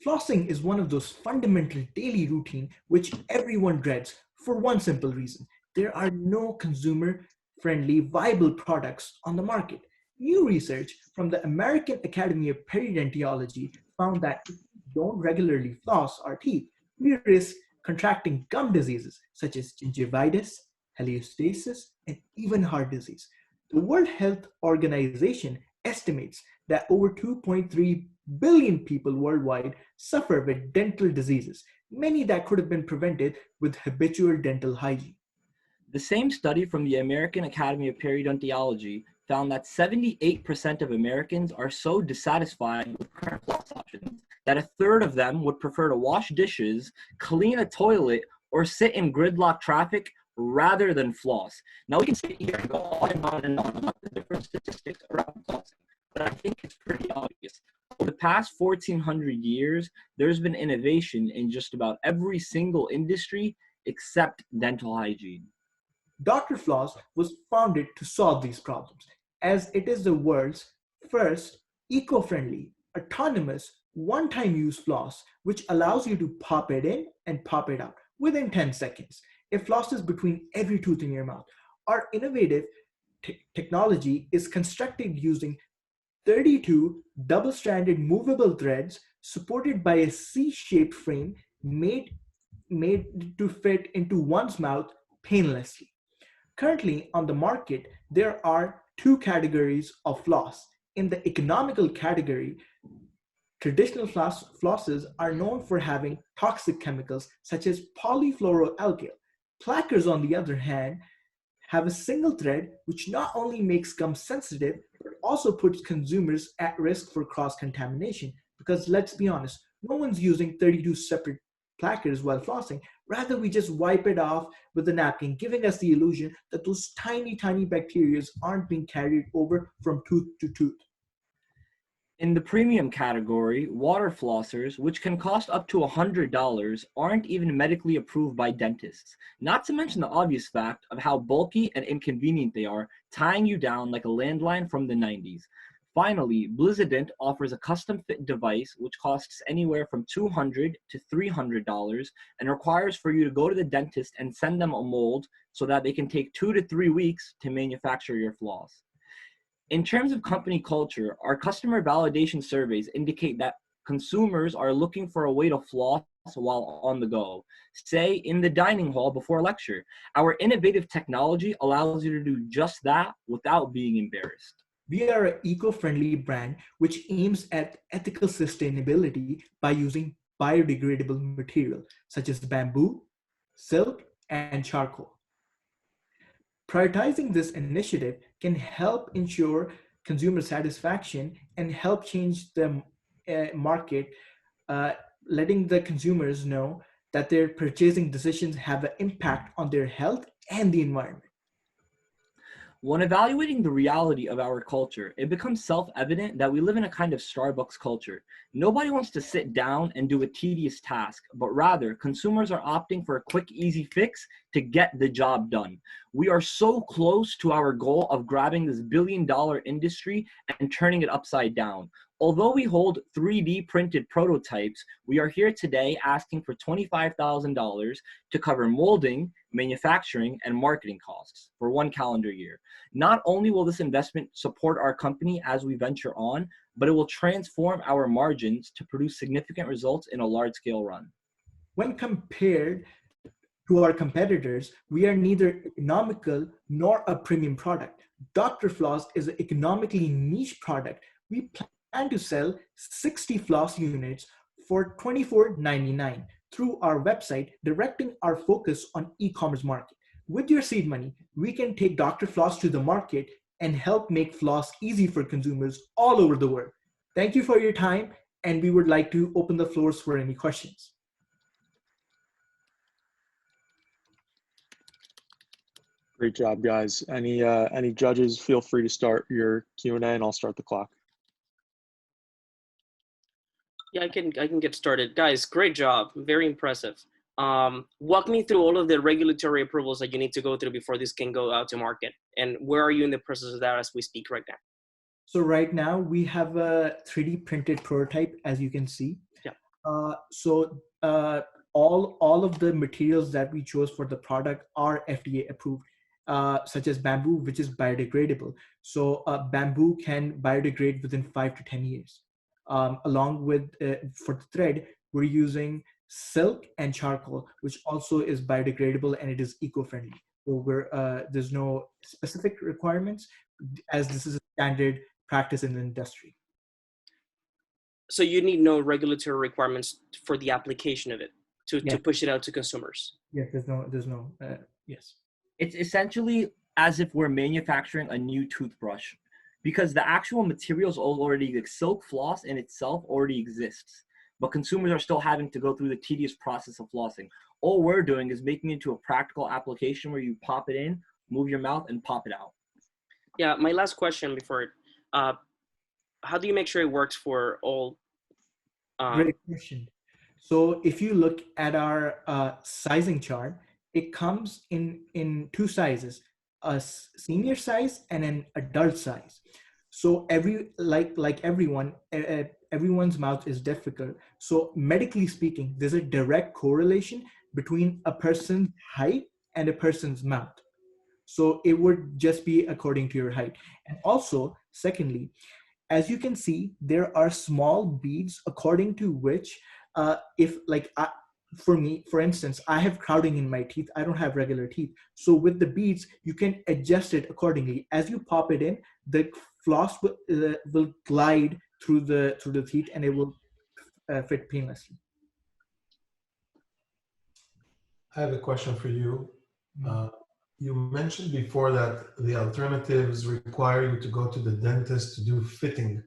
Speaker 13: Flossing is one of those fundamental daily routine which everyone dreads for one simple reason. There are no consumer-friendly, viable products on the market. New research from the American Academy of Periodontology found that if we don't regularly floss our teeth, we risk contracting gum diseases such as gingivitis, heliostasis, and even heart disease. The World Health Organization estimates that over 2.3 billion people worldwide suffer with dental diseases, many that could have been prevented with habitual dental hygiene.
Speaker 12: The same study from the American Academy of Periodontology found that 78% of Americans are so dissatisfied with current floss options that a third of them would prefer to wash dishes, clean a toilet, or sit in gridlock traffic rather than floss. Now we can sit here and go on and on and on about the different statistics around flossing, but I think it's pretty obvious. Over the past 1,400 years, there's been innovation in just about every single industry except dental hygiene.
Speaker 13: Dr. Floss was founded to solve these problems, as it is the world's first eco-friendly, autonomous, one-time use floss, which allows you to pop it in and pop it out within 10 seconds. It flosses between every tooth in your mouth. Our innovative technology is constructed using 32 double-stranded movable threads supported by a C-shaped frame made to fit into one's mouth painlessly. Currently on the market, there are two categories of floss. In the economical category, traditional flosses are known for having toxic chemicals such as polyfluoroalkyl. Plackers, on the other hand, have a single thread which not only makes gum sensitive, but also puts consumers at risk for cross-contamination. Because let's be honest, no one's using 32 separate plackers while flossing. Rather, we just wipe it off with a napkin, giving us the illusion that those tiny, tiny bacteria aren't being carried over from tooth to tooth.
Speaker 12: In the premium category, water flossers, which can cost up to $100, aren't even medically approved by dentists. Not to mention the obvious fact of how bulky and inconvenient they are, tying you down like a landline from the 90s. Finally, Blizzardent offers a custom-fit device which costs anywhere from $200 to $300 and requires for you to go to the dentist and send them a mold so that they can take 2 to 3 weeks to manufacture your floss. In terms of company culture, our customer validation surveys indicate that consumers are looking for a way to floss while on the go, say in the dining hall before a lecture. Our innovative technology allows you to do just that without being embarrassed.
Speaker 13: We are an eco-friendly brand which aims at ethical sustainability by using biodegradable material such as bamboo, silk, and charcoal. Prioritizing this initiative can help ensure consumer satisfaction and help change the market, letting the consumers know that their purchasing decisions have an impact on their health and the environment.
Speaker 12: When evaluating the reality of our culture, it becomes self-evident that we live in a kind of Starbucks culture. Nobody wants to sit down and do a tedious task, but rather consumers are opting for a quick, easy fix to get the job done. We are so close to our goal of grabbing this billion-dollar industry and turning it upside down. Although we hold 3D printed prototypes, we are here today asking for $25,000 to cover molding, manufacturing, and marketing costs for 1 calendar year. Not only will this investment support our company as we venture on, but it will transform our margins to produce significant results in a large-scale run.
Speaker 13: When compared to our competitors, we are neither economical nor a premium product. Dr. Floss is an economically niche product. We plan to sell 60 floss units for $24.99 through our website, directing our focus on e-commerce market. With your seed money, we can take Dr. Floss to the market and help make floss easy for consumers all over the world. Thank you for your time, and we would like to open the floors for any questions.
Speaker 1: Great job, guys. Any judges, feel free to start your Q&A and I'll start the clock.
Speaker 5: Yeah, I can get started. Guys, great job. Very impressive. Walk me through all of the regulatory approvals that you need to go through before this can go out to market. And where are you in the process of that as we speak right now?
Speaker 13: So right now we have a 3D printed prototype, as you can see.
Speaker 5: Yeah.
Speaker 13: All of the materials that we chose for the product are FDA approved, such as bamboo, which is biodegradable. So bamboo can biodegrade within 5 to 10 years. Along with, for the thread, we're using silk and charcoal, which also is biodegradable and it is eco-friendly. So there's no specific requirements, as this is a standard practice in the industry.
Speaker 5: So you need no regulatory requirements for the application of it to push it out to consumers.
Speaker 13: Yes, yes.
Speaker 12: It's essentially as if we're manufacturing a new toothbrush, because the actual materials already, like silk floss in itself already exists, but consumers are still having to go through the tedious process of flossing. All we're doing is making it into a practical application where you pop it in, move your mouth, and pop it out.
Speaker 5: Yeah, my last question before, how do you make sure it works for all?
Speaker 13: Great question. So if you look at our sizing chart, it comes in two sizes, a senior size and an adult size. So everyone's mouth is difficult. So medically speaking, there's a direct correlation between a person's height and a person's mouth. So it would just be according to your height. And also, secondly, as you can see, there are small beads according to which, for me, for instance, I have crowding in my teeth. I don't have regular teeth. So with the beads, you can adjust it accordingly. As you pop it in, the floss will glide through the teeth and it will fit painlessly.
Speaker 11: I have a question for you. You mentioned before that the alternatives require you to go to the dentist to do fitting.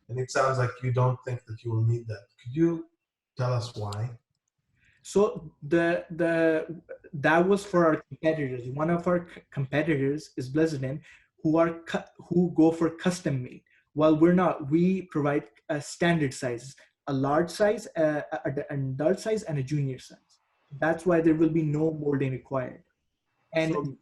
Speaker 11: And it sounds like you don't think that you will need that. Could you tell us why?
Speaker 13: So that was for our competitors. One of our competitors is Blizzardin, who go for custom made. While we're not, we provide standard sizes, a large size, an adult size, and a junior size. That's why there will be no molding required. And
Speaker 11: so,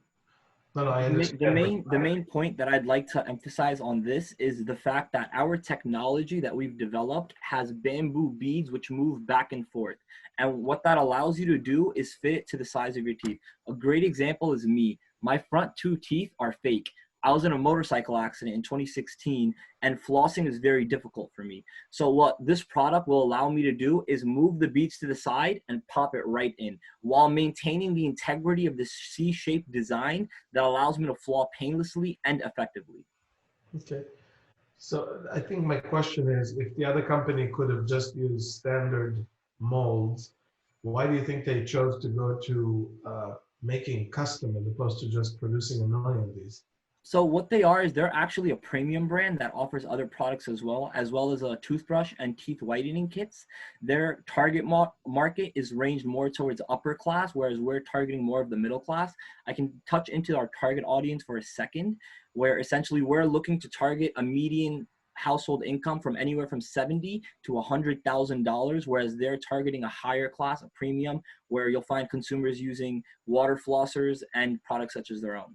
Speaker 11: the
Speaker 12: main point that I'd like to emphasize on this is the fact that our technology that we've developed has bamboo beads which move back and forth. And what that allows you to do is fit it to the size of your teeth. A great example is me. My front two teeth are fake. I was in a motorcycle accident in 2016, and flossing is very difficult for me. So what this product will allow me to do is move the beads to the side and pop it right in, while maintaining the integrity of the C-shaped design that allows me to floss painlessly and effectively.
Speaker 11: Okay. So I think my question is, if the other company could have just used standard molds, why do you think they chose to go to making custom as opposed to just producing a million of these?
Speaker 12: So what they are is they're actually a premium brand that offers other products as well as a toothbrush and teeth whitening kits. Their target market is ranged more towards upper class, whereas we're targeting more of the middle class. I can touch into our target audience for a second, where essentially we're looking to target a median household income from anywhere from $70,000 to $100,000, whereas they're targeting a higher class, a premium, where you'll find consumers using water flossers and products such as their own.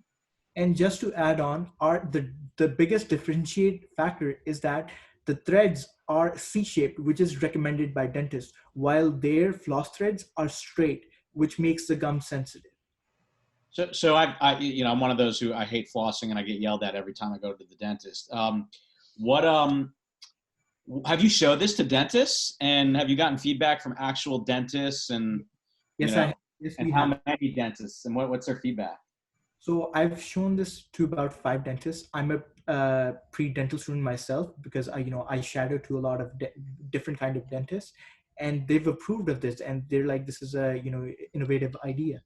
Speaker 13: And just to add on, the biggest differentiate factor is that the threads are C-shaped, which is recommended by dentists, while their floss threads are straight, which makes the gum sensitive.
Speaker 4: So I'm one of those who I hate flossing and I get yelled at every time I go to the dentist. Have you showed this to dentists, and have you gotten feedback from actual dentists and how many dentists, and what's their feedback?
Speaker 13: So I've shown this to about 5 dentists. I'm a pre-dental student myself because I shadow to a lot of different kind of dentists, and they've approved of this, and they're like, this is a innovative idea.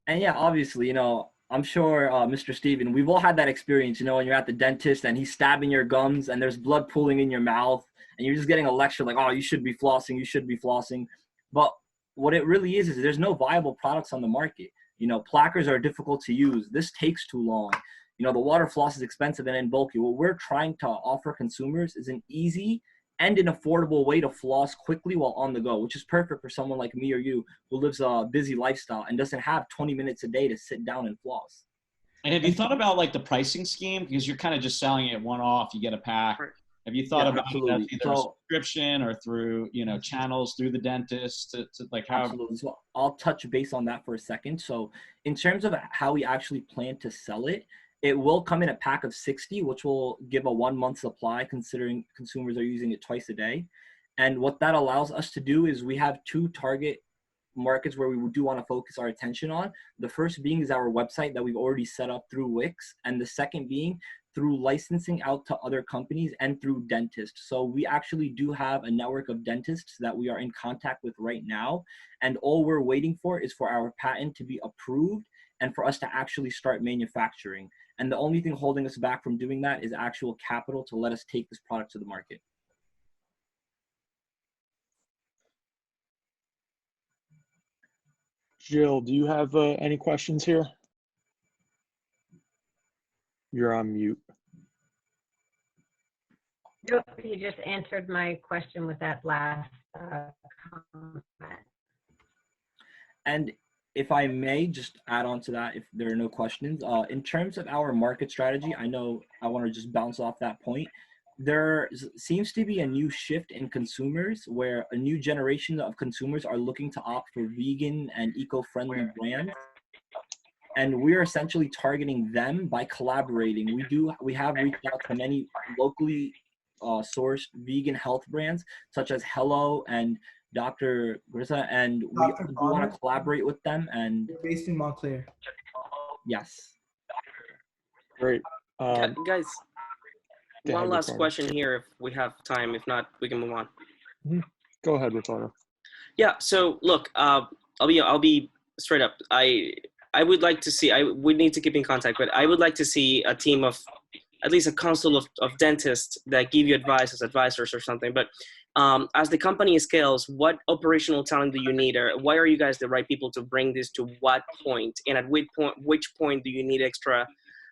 Speaker 12: And yeah, obviously, I'm sure, Mr. Steven, we've all had that experience, when you're at the dentist and he's stabbing your gums and there's blood pooling in your mouth and you're just getting a lecture like, oh, you should be flossing, you should be flossing. But what it really is there's no viable products on the market. Plackers are difficult to use. This takes too long. The water floss is expensive and bulky. What we're trying to offer consumers is an easy and an affordable way to floss quickly while on the go, which is perfect for someone like me or you who lives a busy lifestyle and doesn't have 20 minutes a day to sit down and floss.
Speaker 4: And have you thought about like the pricing scheme? Because you're kind of just selling it one off, you get a pack. Have you thought about that either a subscription or through, channels through the dentist to like how?
Speaker 12: Absolutely. So I'll touch base on that for a second. So in terms of how we actually plan to sell it, it will come in a pack of 60, which will give a 1 month supply considering consumers are using it twice a day. And what that allows us to do is we have 2 target markets where we do want to focus our attention on. The first being is our website that we've already set up through Wix. And the second being through licensing out to other companies and through dentists. So we actually do have a network of dentists that we are in contact with right now. And all we're waiting for is for our patent to be approved and for us to actually start manufacturing. And the only thing holding us back from doing that is actual capital to let us take this product to the market.
Speaker 1: Jill, do you have any questions here? You're on mute.
Speaker 3: Nope, you just answered my question with that last comment.
Speaker 12: And if I may just add on to that, if there are no questions, in terms of our market strategy, I know I want to just bounce off that point. There seems to be a new shift in consumers where a new generation of consumers are looking to opt for vegan and eco-friendly brands. And we're essentially targeting them by collaborating. We have reached out to many locally sourced vegan health brands such as Hello and Dr. Grissa, and we want to collaborate with them. And
Speaker 13: they're based in Montclair.
Speaker 12: Yes.
Speaker 1: Great.
Speaker 5: Guys, one last question here if we have time. If not, we can move on.
Speaker 1: Go ahead, Ricardo.
Speaker 5: Yeah. So look, I'll be straight up. I would like to see. We need to keep in contact, but I would like to see a team of at least a council of dentists that give you advice as advisors or something. But as the company scales, what operational talent do you need, or why are you guys the right people to bring this to what point, and at which point do you need extra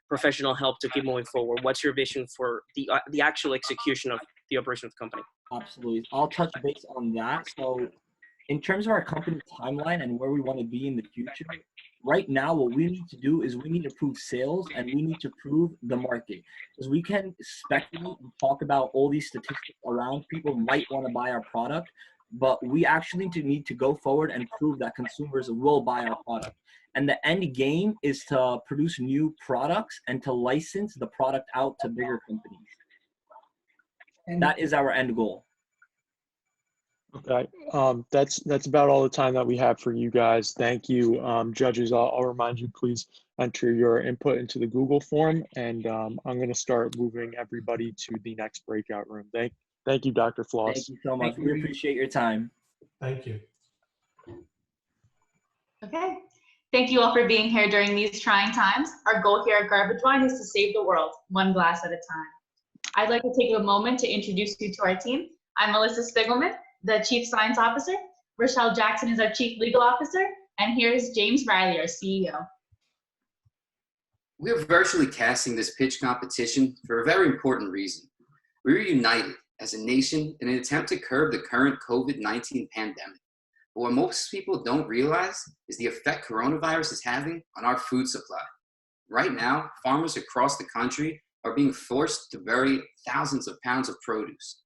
Speaker 5: professional help to keep moving forward? What's your vision for the actual execution of the operation of the company?
Speaker 12: Absolutely. I'll touch base on that. So in terms of our company timeline and where we want to be in the future, right now what we need to do is we need to prove sales and we need to prove the market. Because we can speculate and talk about all these statistics around people might want to buy our product, but we actually need to go forward and prove that consumers will buy our product. And the end game is to produce new products and to license the product out to bigger companies. And that is our end goal.
Speaker 1: Okay, that's about all the time that we have for you guys. Thank you. Judges, I'll remind you, please enter your input into the Google form, and I'm going to start moving everybody to the next breakout room. Thank you, Dr. Floss.
Speaker 12: Thank you so much. We appreciate your time.
Speaker 11: Thank you.
Speaker 14: Okay. Thank you all for being here during these trying times. Our goal here at Garbage Wine is to save the world, one glass at a time. I'd like to take a moment to introduce you to our team. I'm Melissa Spiegelman, the Chief Science Officer. Rochelle Jackson is our Chief Legal Officer. And here's James Riley, our CEO.
Speaker 15: We are virtually casting this pitch competition for a very important reason. We are united as a nation in an attempt to curb the current COVID-19 pandemic. But what most people don't realize is the effect coronavirus is having on our food supply. Right now, farmers across the country are being forced to bury thousands of pounds of produce.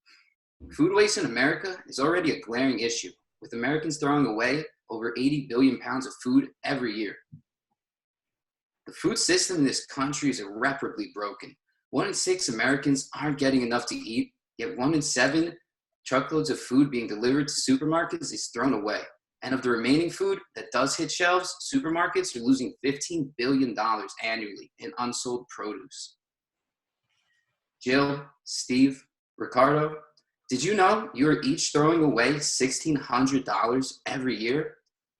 Speaker 15: Food waste in America is already a glaring issue, with Americans throwing away over 80 billion pounds of food every year. The food system in this country is irreparably broken. 1 in 6 Americans aren't getting enough to eat, yet 1 in 7 truckloads of food being delivered to supermarkets is thrown away. And of the remaining food that does hit shelves, supermarkets are losing $15 billion annually in unsold produce. Jill, Steve, Ricardo, did you know you are each throwing away $1,600 every year?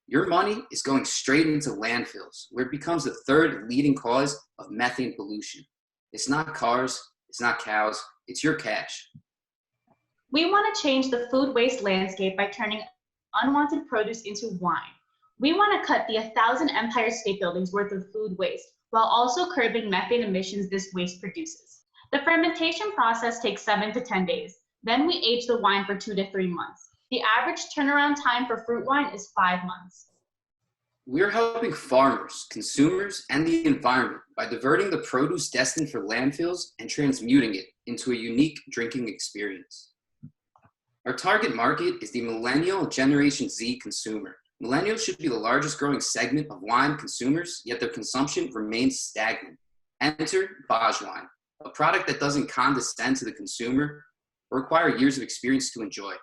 Speaker 15: Your money is going straight into landfills, where it becomes the third leading cause of methane pollution. It's not cars, it's not cows, it's your cash.
Speaker 14: We want to change the food waste landscape by turning unwanted produce into wine. We want to cut the 1,000 Empire State Buildings worth of food waste while also curbing methane emissions this waste produces. The fermentation process takes 7 to 10 days. Then we age the wine for 2 to 3 months. The average turnaround time for fruit wine is 5 months.
Speaker 15: We're helping farmers, consumers, and the environment by diverting the produce destined for landfills and transmuting it into a unique drinking experience. Our target market is the Millennial Generation Z consumer. Millennials should be the largest growing segment of wine consumers, yet their consumption remains stagnant. Enter Baj wine, a product that doesn't condescend to the consumer or require years of experience to enjoy.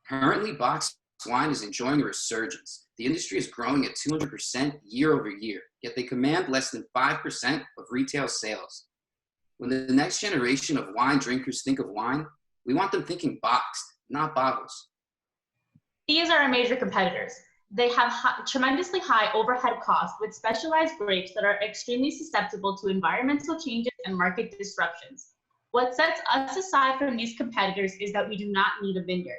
Speaker 15: Currently, boxed wine is enjoying a resurgence. The industry is growing at 200% year over year, yet they command less than 5% of retail sales. When the next generation of wine drinkers think of wine, we want them thinking boxed, not bottles.
Speaker 14: These are our major competitors. They have tremendously high overhead costs with specialized grapes that are extremely susceptible to environmental changes and market disruptions. What sets us aside from these competitors is that we do not need a vineyard.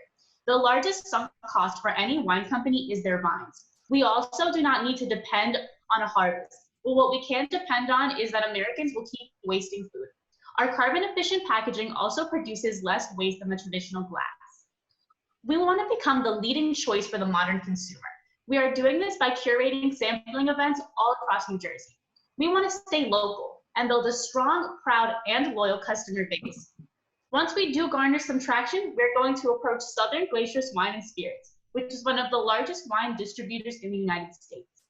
Speaker 14: The largest sunk cost for any wine company is their vines. We also do not need to depend on a harvest. But what we can depend on is that Americans will keep wasting food. Our carbon efficient packaging also produces less waste than the traditional glass. We want to become the leading choice for the modern consumer. We are doing this by curating sampling events all across New Jersey. We want to stay local and build a strong, proud, and loyal customer base. Once we do garner some traction, we're going to approach Southern Glaciers Wine and Spirits, which is one of the largest wine distributors in the United States.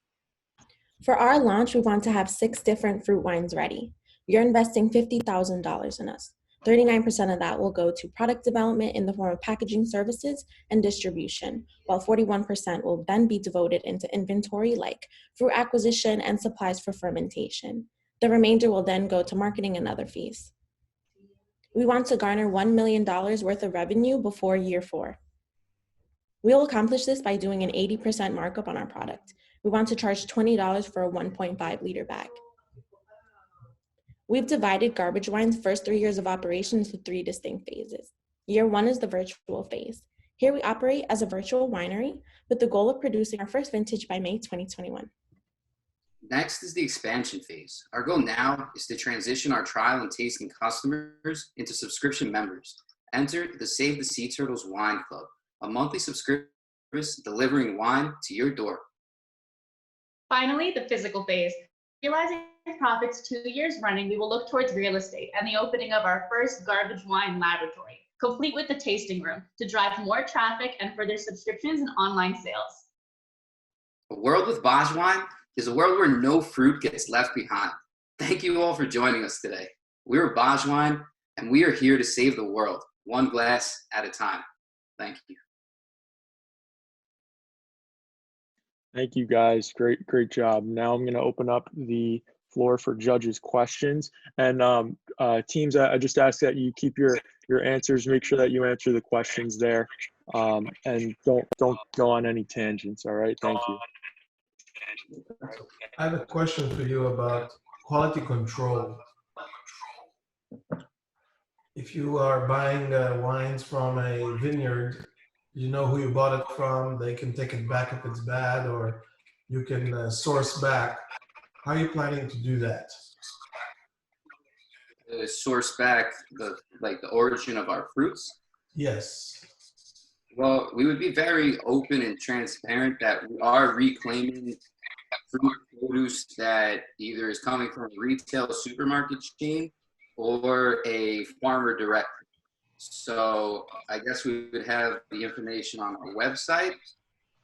Speaker 16: For our launch, we want to have 6 different fruit wines ready. You're investing $50,000 in us. 39% of that will go to product development in the form of packaging services and distribution, while 41% will then be devoted into inventory like fruit acquisition and supplies for fermentation. The remainder will then go to marketing and other fees. We want to garner $1 million worth of revenue before year 4. We will accomplish this by doing an 80% markup on our product. We want to charge $20 for a 1.5 liter bag. We've divided Garbage Wine's first 3 years of operation into 3 distinct phases. Year 1 is the virtual phase. Here we operate as a virtual winery with the goal of producing our first vintage by May 2021.
Speaker 15: Next is the expansion phase. Our goal now is to transition our trial and tasting customers into subscription members. Enter the Save the Sea Turtles Wine Club, a monthly subscription service delivering wine to your door.
Speaker 14: Finally, the physical phase. Realizing profits 2 years running, we will look towards real estate and the opening of our first garbage wine laboratory, complete with the tasting room, to drive more traffic and further subscriptions and online sales.
Speaker 15: A world with Baj wine is a world where no fruit gets left behind. Thank you all for joining us today. We're Baj wine, and we are here to save the world, one glass at a time. Thank you.
Speaker 1: Thank you, guys. Great job. Now I'm going to open up the floor for judges' questions. And teams, I just ask that you keep your answers, make sure that you answer the questions there, and don't go on any tangents. All right. Thank you.
Speaker 11: I have a question for you about quality control. If you are buying wines from a vineyard, you know who you bought it from, they can take it back if it's bad, or you can source back. How are you planning to do that?
Speaker 15: Source back the origin of our fruits?
Speaker 11: Yes.
Speaker 15: Well, we would be very open and transparent that we are reclaiming fruit produce that either is coming from a retail supermarket chain or a farmer direct. So I guess we would have the information on our website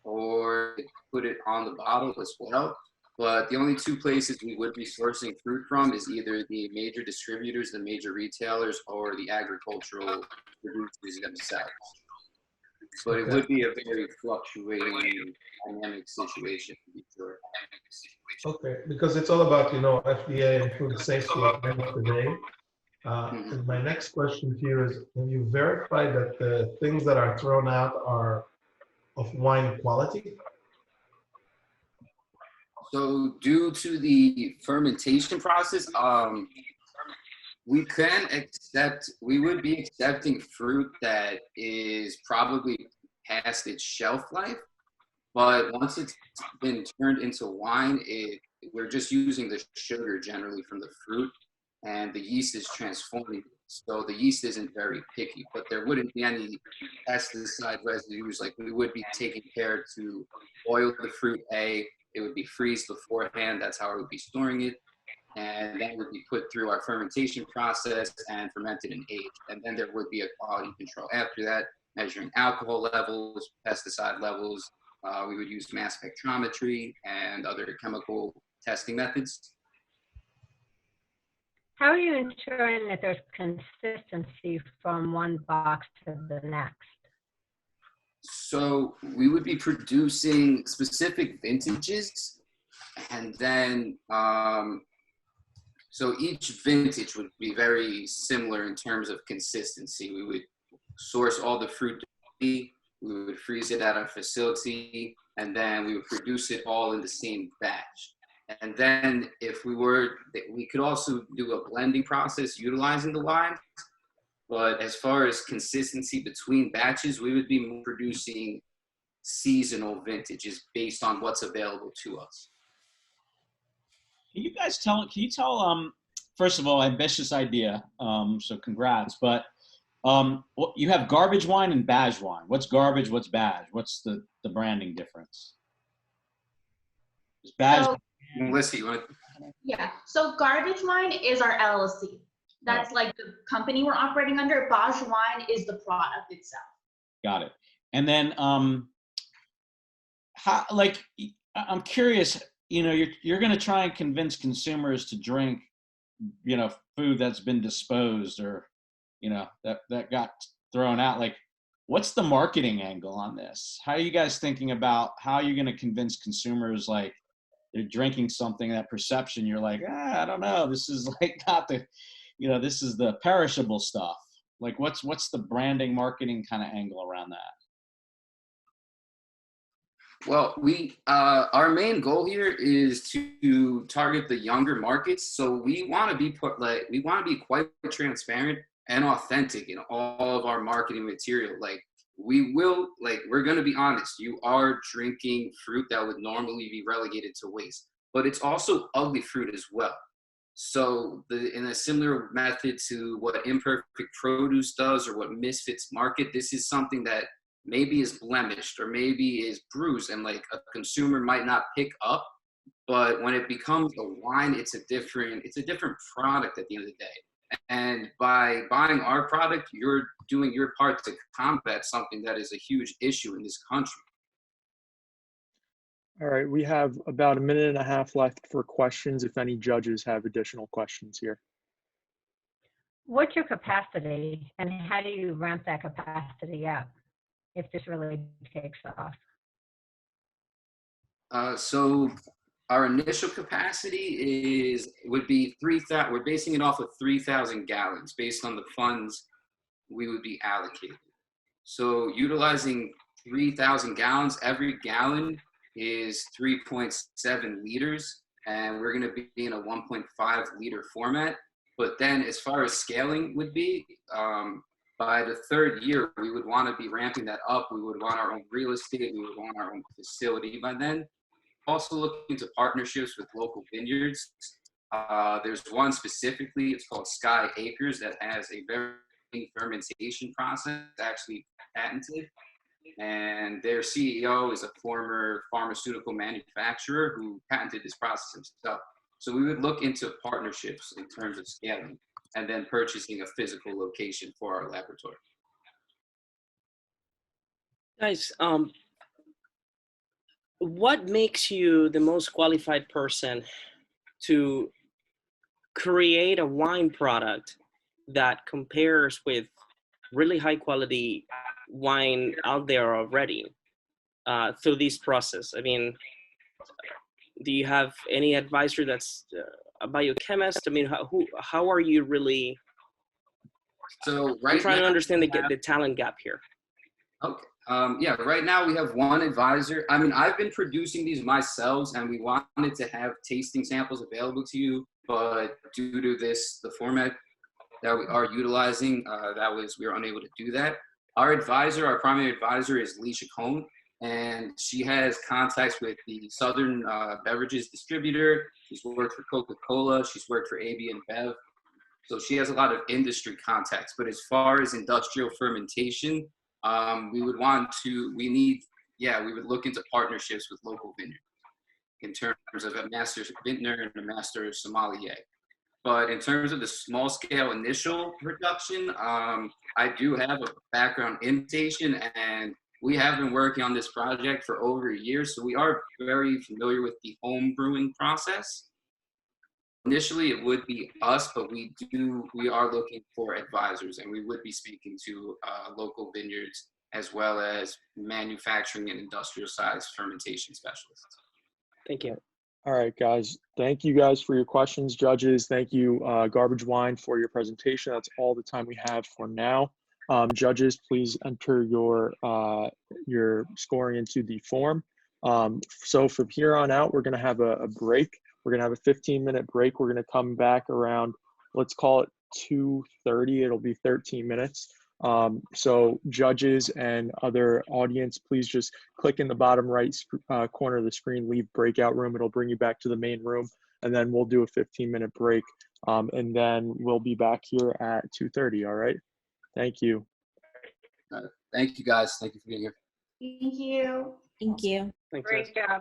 Speaker 15: or put it on the bottle as well. But the only 2 places we would be sourcing fruit from is either the major distributors, the major retailers, or the agricultural producers themselves. But it would be a very fluctuating, dynamic situation, to be sure.
Speaker 11: Okay, because it's all about, FDA and food safety at the end of the day. And my next question to you is, have you verified that the things that are thrown out are of wine quality?
Speaker 15: So due to the fermentation process, we would be accepting fruit that is probably past its shelf life, but once it's been turned into wine, we're just using the sugar generally from the fruit, and the yeast is transforming it. So the yeast isn't very picky, but there wouldn't be any pesticide residues. Like, we would be taking care to boil the fruit. It would be freezed beforehand. That's how I would be storing it. And then it would be put through our fermentation process and fermented and aged. And then there would be a quality control after that, measuring alcohol levels, pesticide levels. We would use mass spectrometry and other chemical testing methods.
Speaker 3: How are you ensuring that there's consistency from one box to the next?
Speaker 15: So we would be producing specific vintages, and then so each vintage would be very similar in terms of consistency. We would source all the fruit, we would freeze it at our facility, and then we would produce it all in the same batch. And then if we could also do a blending process utilizing the wines. But as far as consistency between batches, we would be producing seasonal vintages based on what's available to us.
Speaker 4: Can you tell, first of all, ambitious idea, so congrats, but you have garbage wine and badge wine. What's garbage, what's badge? What's the branding difference? Is badge?
Speaker 15: Melissa, you want to?
Speaker 14: Yeah, so garbage wine is our LLC. That's like the company we're operating under. Badge wine is the product itself.
Speaker 4: Got it. And then, I'm curious, you're going to try and convince consumers to drink, food that's been disposed or, that got thrown out. Like, what's the marketing angle on this? How are you guys thinking about how you're going to convince consumers, like, they're drinking something, that perception, you're like, I don't know, this is like not the, this is the perishable stuff. Like, what's the branding, marketing kind of angle around that?
Speaker 15: Well, our main goal here is to target the younger markets. So we want to be quite transparent and authentic in all of our marketing material. Like, we're going to be honest. You are drinking fruit that would normally be relegated to waste, but it's also ugly fruit as well. So in a similar method to what Imperfect Produce does or what Misfits market, this is something that maybe is blemished or maybe is bruised and like a consumer might not pick up. But when it becomes a wine, it's a different product at the end of the day. And by buying our product, you're doing your part to combat something that is a huge issue in this country.
Speaker 1: All right, we have about a minute and a half left for questions if any judges have additional questions here.
Speaker 3: What's your capacity and how do you ramp that capacity up if this really takes off?
Speaker 15: So our initial capacity would be 3,000. We're basing it off of 3,000 gallons based on the funds we would be allocated. So utilizing 3,000 gallons, every gallon is 3.7 liters, and we're going to be in a 1.5 liter format. But then as far as scaling would be, by the third year, we would want to be ramping that up. We would want our own real estate. We would want our own facility by then. Also looking into partnerships with local vineyards. There's one specifically, it's called Sky Acres, that has a very fermentation process, actually patented. And their CEO is a former pharmaceutical manufacturer who patented this process himself. So we would look into partnerships in terms of scaling and then purchasing a physical location for our laboratory.
Speaker 5: Guys, what makes you the most qualified person to create a wine product that compares with really high quality wine out there already through this process? I mean, do you have any advisor that's a biochemist? I mean, how are you really?
Speaker 15: So
Speaker 5: I'm trying to understand the talent gap here.
Speaker 15: Okay. Yeah, right now we have one advisor. I mean, I've been producing these myself, and we wanted to have tasting samples available to you, but due to the format that we are utilizing, we were unable to do that. Our primary advisor is Leisha Cohn, and she has contacts with the Southern Beverages distributor. She's worked for Coca-Cola. She's worked for AB InBev. So she has a lot of industry contacts. But as far as industrial fermentation, we would look into partnerships with local vineyards in terms of a master vintner and a master sommelier. But in terms of the small scale initial production, I do have a background in fermentation, and we have been working on this project for over a year. So we are very familiar with the home brewing process. Initially, it would be us, but we are looking for advisors, and we would be speaking to local vineyards as well as manufacturing and industrial size fermentation specialists.
Speaker 5: Thank you.
Speaker 1: All right, guys. Thank you guys for your questions. Judges, thank you, Garbage Wine, for your presentation. That's all the time we have for now. Judges, please enter your scoring into the form. So from here on out, we're going to have a break. We're going to have a 15-minute break. We're going to come back around, let's call it 2:30. It'll be 13 minutes. So judges and other audience, please just click in the bottom right corner of the screen, leave breakout room. It'll bring you back to the main room, and then we'll do a 15-minute break. And then we'll be back here at 2:30. All right. Thank you.
Speaker 15: Thank you, guys. Thank you for being here.
Speaker 6: Thank you.
Speaker 16: Thank you.
Speaker 5: Thanks,
Speaker 3: Great job.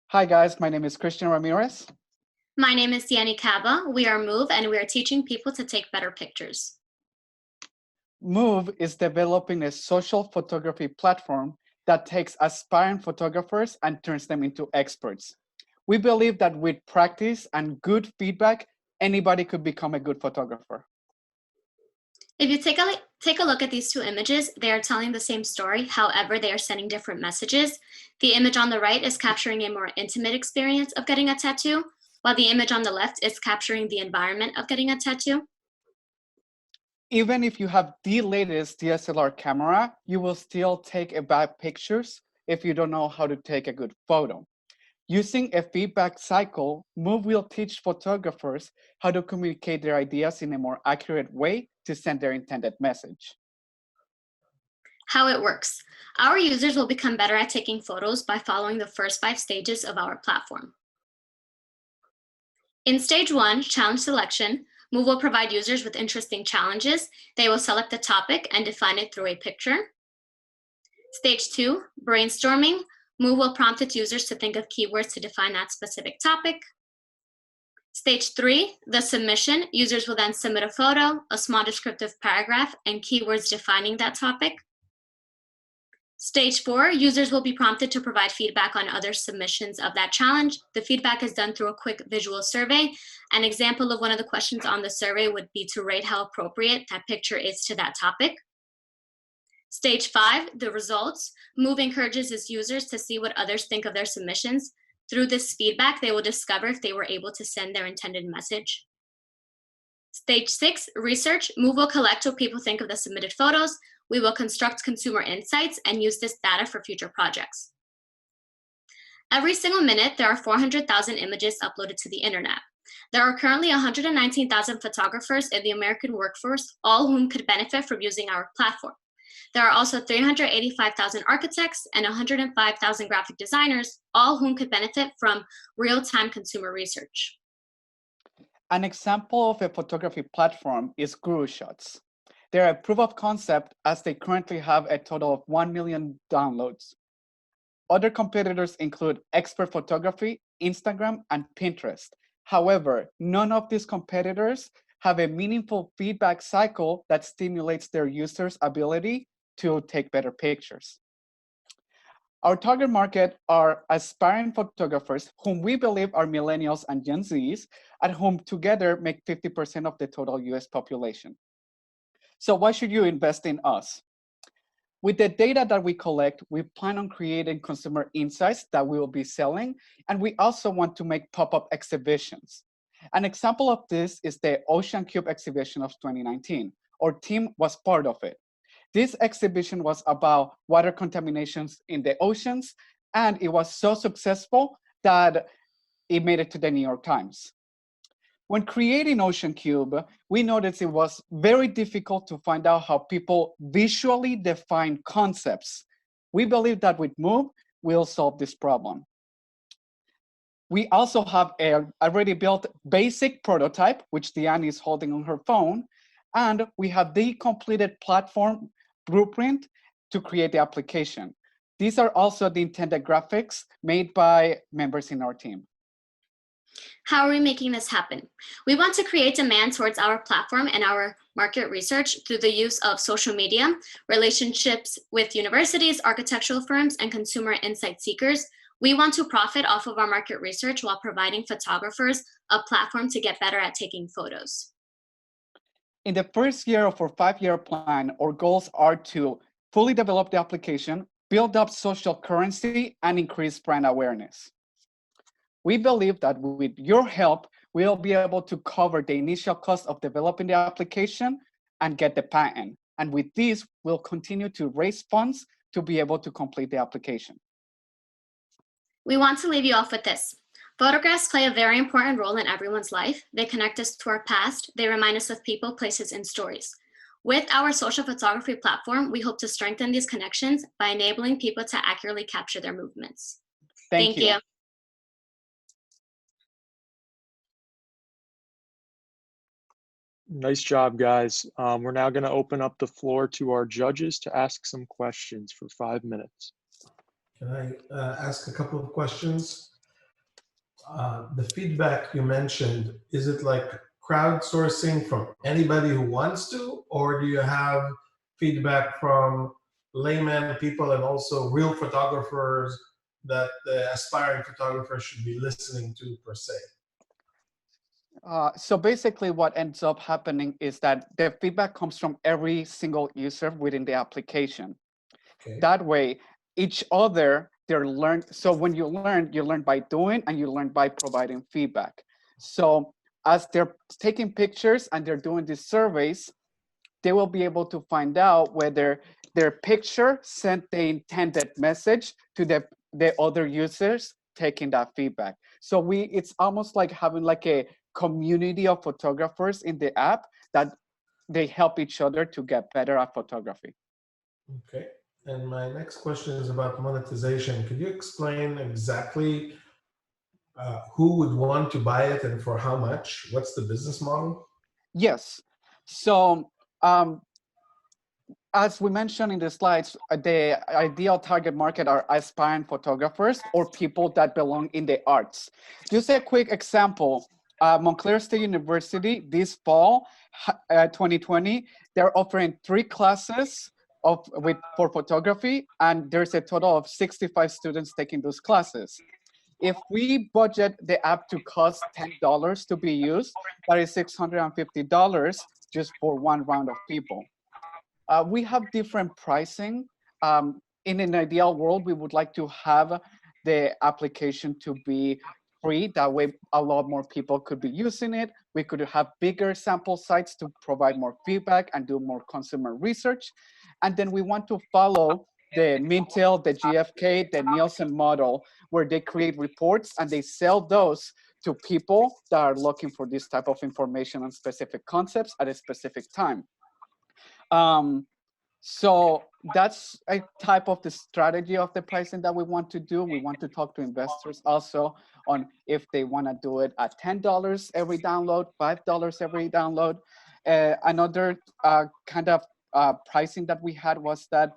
Speaker 17: Hi guys, my name is Christian Ramirez.
Speaker 18: My name is Siani Kaba. We are MOV, and we are teaching people to take better pictures.
Speaker 17: MOV is developing a social photography platform that takes aspiring photographers and turns them into experts. We believe that with practice and good feedback, anybody could become a good photographer.
Speaker 18: If you take a look at these two images, they are telling the same story. However, they are sending different messages. The image on the right is capturing a more intimate experience of getting a tattoo, while the image on the left is capturing the environment of getting a tattoo.
Speaker 17: Even if you have the latest DSLR camera, you will still take bad pictures if you don't know how to take a good photo. Using a feedback cycle, MOV will teach photographers how to communicate their ideas in a more accurate way to send their intended message.
Speaker 18: How it works. Our users will become better at taking photos by following the first 5 stages of our platform. In stage 1, challenge selection, MOV will provide users with interesting challenges. They will select the topic and define it through a picture. Stage 2, brainstorming, MOV will prompt its users to think of keywords to define that specific topic. Stage 3, the submission. Users will then submit a photo, a small descriptive paragraph, and keywords defining that topic. Stage 4, users will be prompted to provide feedback on other submissions of that challenge. The feedback is done through a quick visual survey. An example of one of the questions on the survey would be to rate how appropriate that picture is to that topic. Stage 5, the results. MOV encourages its users to see what others think of their submissions. Through this feedback, they will discover if they were able to send their intended message. Stage 6, research. MOV will collect what people think of the submitted photos. We will construct consumer insights and use this data for future projects. Every single minute, there are 400,000 images uploaded to the internet. There are currently 119,000 photographers in the American workforce, all whom could benefit from using our platform. There are also 385,000 architects and 105,000 graphic designers, all whom could benefit from real-time consumer research.
Speaker 17: An example of a photography platform is Guru Shots. They're a proof of concept as they currently have a total of 1 million downloads. Other competitors include Expert Photography, Instagram, and Pinterest. However, none of these competitors have a meaningful feedback cycle that stimulates their users' ability to take better pictures. Our target market are aspiring photographers whom we believe are millennials and Gen Zs, at whom together make 50% of the total US population. So why should you invest in us? With the data that we collect, we plan on creating consumer insights that we will be selling, and we also want to make pop-up exhibitions. An example of this is the Ocean Cube exhibition of 2019. our team was part of it. This exhibition was about water contaminations in the oceans, and it was so successful that it made it to the New York Times. When creating Ocean Cube, we noticed it was very difficult to find out how people visually define concepts. We believe that with MOV, we'll solve this problem. We also have a already built basic prototype, which Diane is holding on her phone, and we have the completed platform blueprint to create the application. These are also the intended graphics made by members in our team.
Speaker 18: How are we making this happen? We want to create demand towards our platform and our market research through the use of social media, relationships with universities, architectural firms, and consumer insight seekers. We want to profit off of our market research while providing photographers a platform to get better at taking photos.
Speaker 17: In the first year of our 5-year plan, our goals are to fully develop the application, build up social currency, and increase brand awareness. We believe that with your help, we'll be able to cover the initial cost of developing the application and get the patent. And with this, we'll continue to raise funds to be able to complete the application.
Speaker 18: We want to leave you off with this. Photographs play a very important role in everyone's life. They connect us to our past. They remind us of people, places, and stories. With our social photography platform, we hope to strengthen these connections by enabling people to accurately capture their movements. Thank you.
Speaker 1: Nice job, guys. We're now going to open up the floor to our judges to ask some questions for 5 minutes.
Speaker 11: Can I ask a couple of questions? The feedback you mentioned, is it like crowdsourcing from anybody who wants to, or do you have feedback from layman people and also real photographers that the aspiring photographers should be listening to per se?
Speaker 17: So basically what ends up happening is that the feedback comes from every single user within the application. Okay. That way, each other, they're learned. So when you learn by doing and you learn by providing feedback. So as they're taking pictures and they're doing these surveys, they will be able to find out whether their picture sent the intended message to the other users taking that feedback. So it's almost like having like a community of photographers in the app that they help each other to get better at photography.
Speaker 11: Okay. And my next question is about monetization. Could you explain exactly who would want to buy it and for how much? What's the business model?
Speaker 17: Yes. So as we mentioned in the slides, the ideal target market are aspiring photographers or people that belong in the arts. Just a quick example. Montclair State University this fall, 2020, they're offering 3 classes for photography, and there's a total of 65 students taking those classes. If we budget the app to cost $10 to be used, that is $650 just for one round of people. We have different pricing. In an ideal world, we would like to have the application to be free. That way, a lot more people could be using it. We could have bigger sample sites to provide more feedback and do more consumer research. And then we want to follow the Mintel, the GFK, the Nielsen model, where they create reports and they sell those to people that are looking for this type of information on specific concepts at a specific time. So that's a type of the strategy of the pricing that we want to do. We want to talk to investors also on if they want to do it at $10 every download, $5 every download. Another kind of pricing that we had was that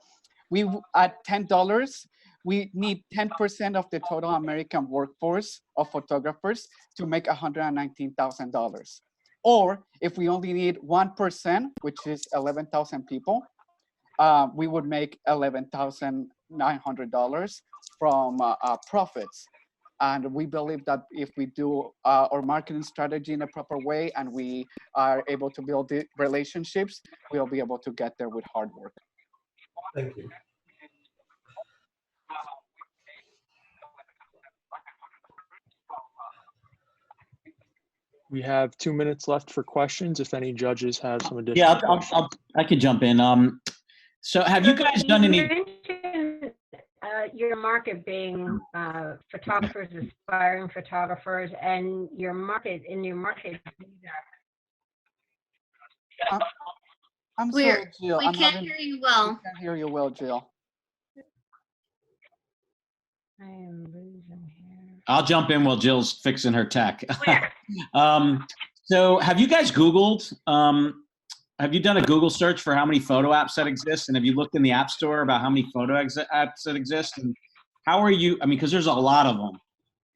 Speaker 17: at $10, we need 10% of the total American workforce of photographers to make $119,000. Or if we only need 1%, which is 11,000 people, we would make $11,900 from profits. And we believe that if we do our marketing strategy in a proper way and we are able to build the relationships, we'll be able to get there with hard work.
Speaker 11: Thank you.
Speaker 1: We have 2 minutes left for questions if any judges have some additional
Speaker 4: Yeah,
Speaker 1: questions.
Speaker 4: I could jump in. So have you guys done any?
Speaker 3: mentioned your market being photographers, aspiring photographers, and your market
Speaker 17: I'm sorry, Jill.
Speaker 18: We can't hear you well.
Speaker 17: We can't hear you well, Jill.
Speaker 3: I am losing here.
Speaker 4: I'll jump in while Jill's fixing her tech. So have you guys Googled, have you done a Google search for how many photo apps that exist? And have you looked in the App Store about how many photo apps that exist? And how are you, I mean, because there's a lot of them.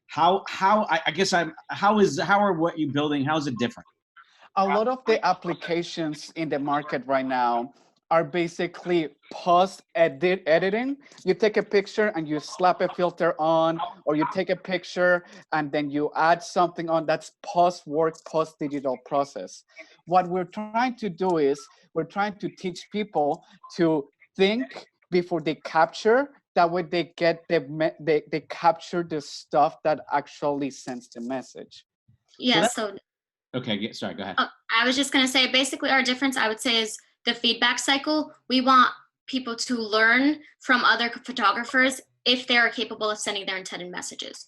Speaker 4: How are what you building, how is it different?
Speaker 17: A lot of the applications in the market right now are basically editing. You take a picture and you slap a filter on, or you take a picture and then you add something on. That's post-work, post-digital process. What we're trying to do is we're trying to teach people to think before they capture. That way they get they capture the stuff that actually sends the message.
Speaker 18: Yeah, so
Speaker 4: okay, sorry, go ahead.
Speaker 18: I was just going to say, basically our difference, I would say, is the feedback cycle. We want people to learn from other photographers if they are capable of sending their intended messages.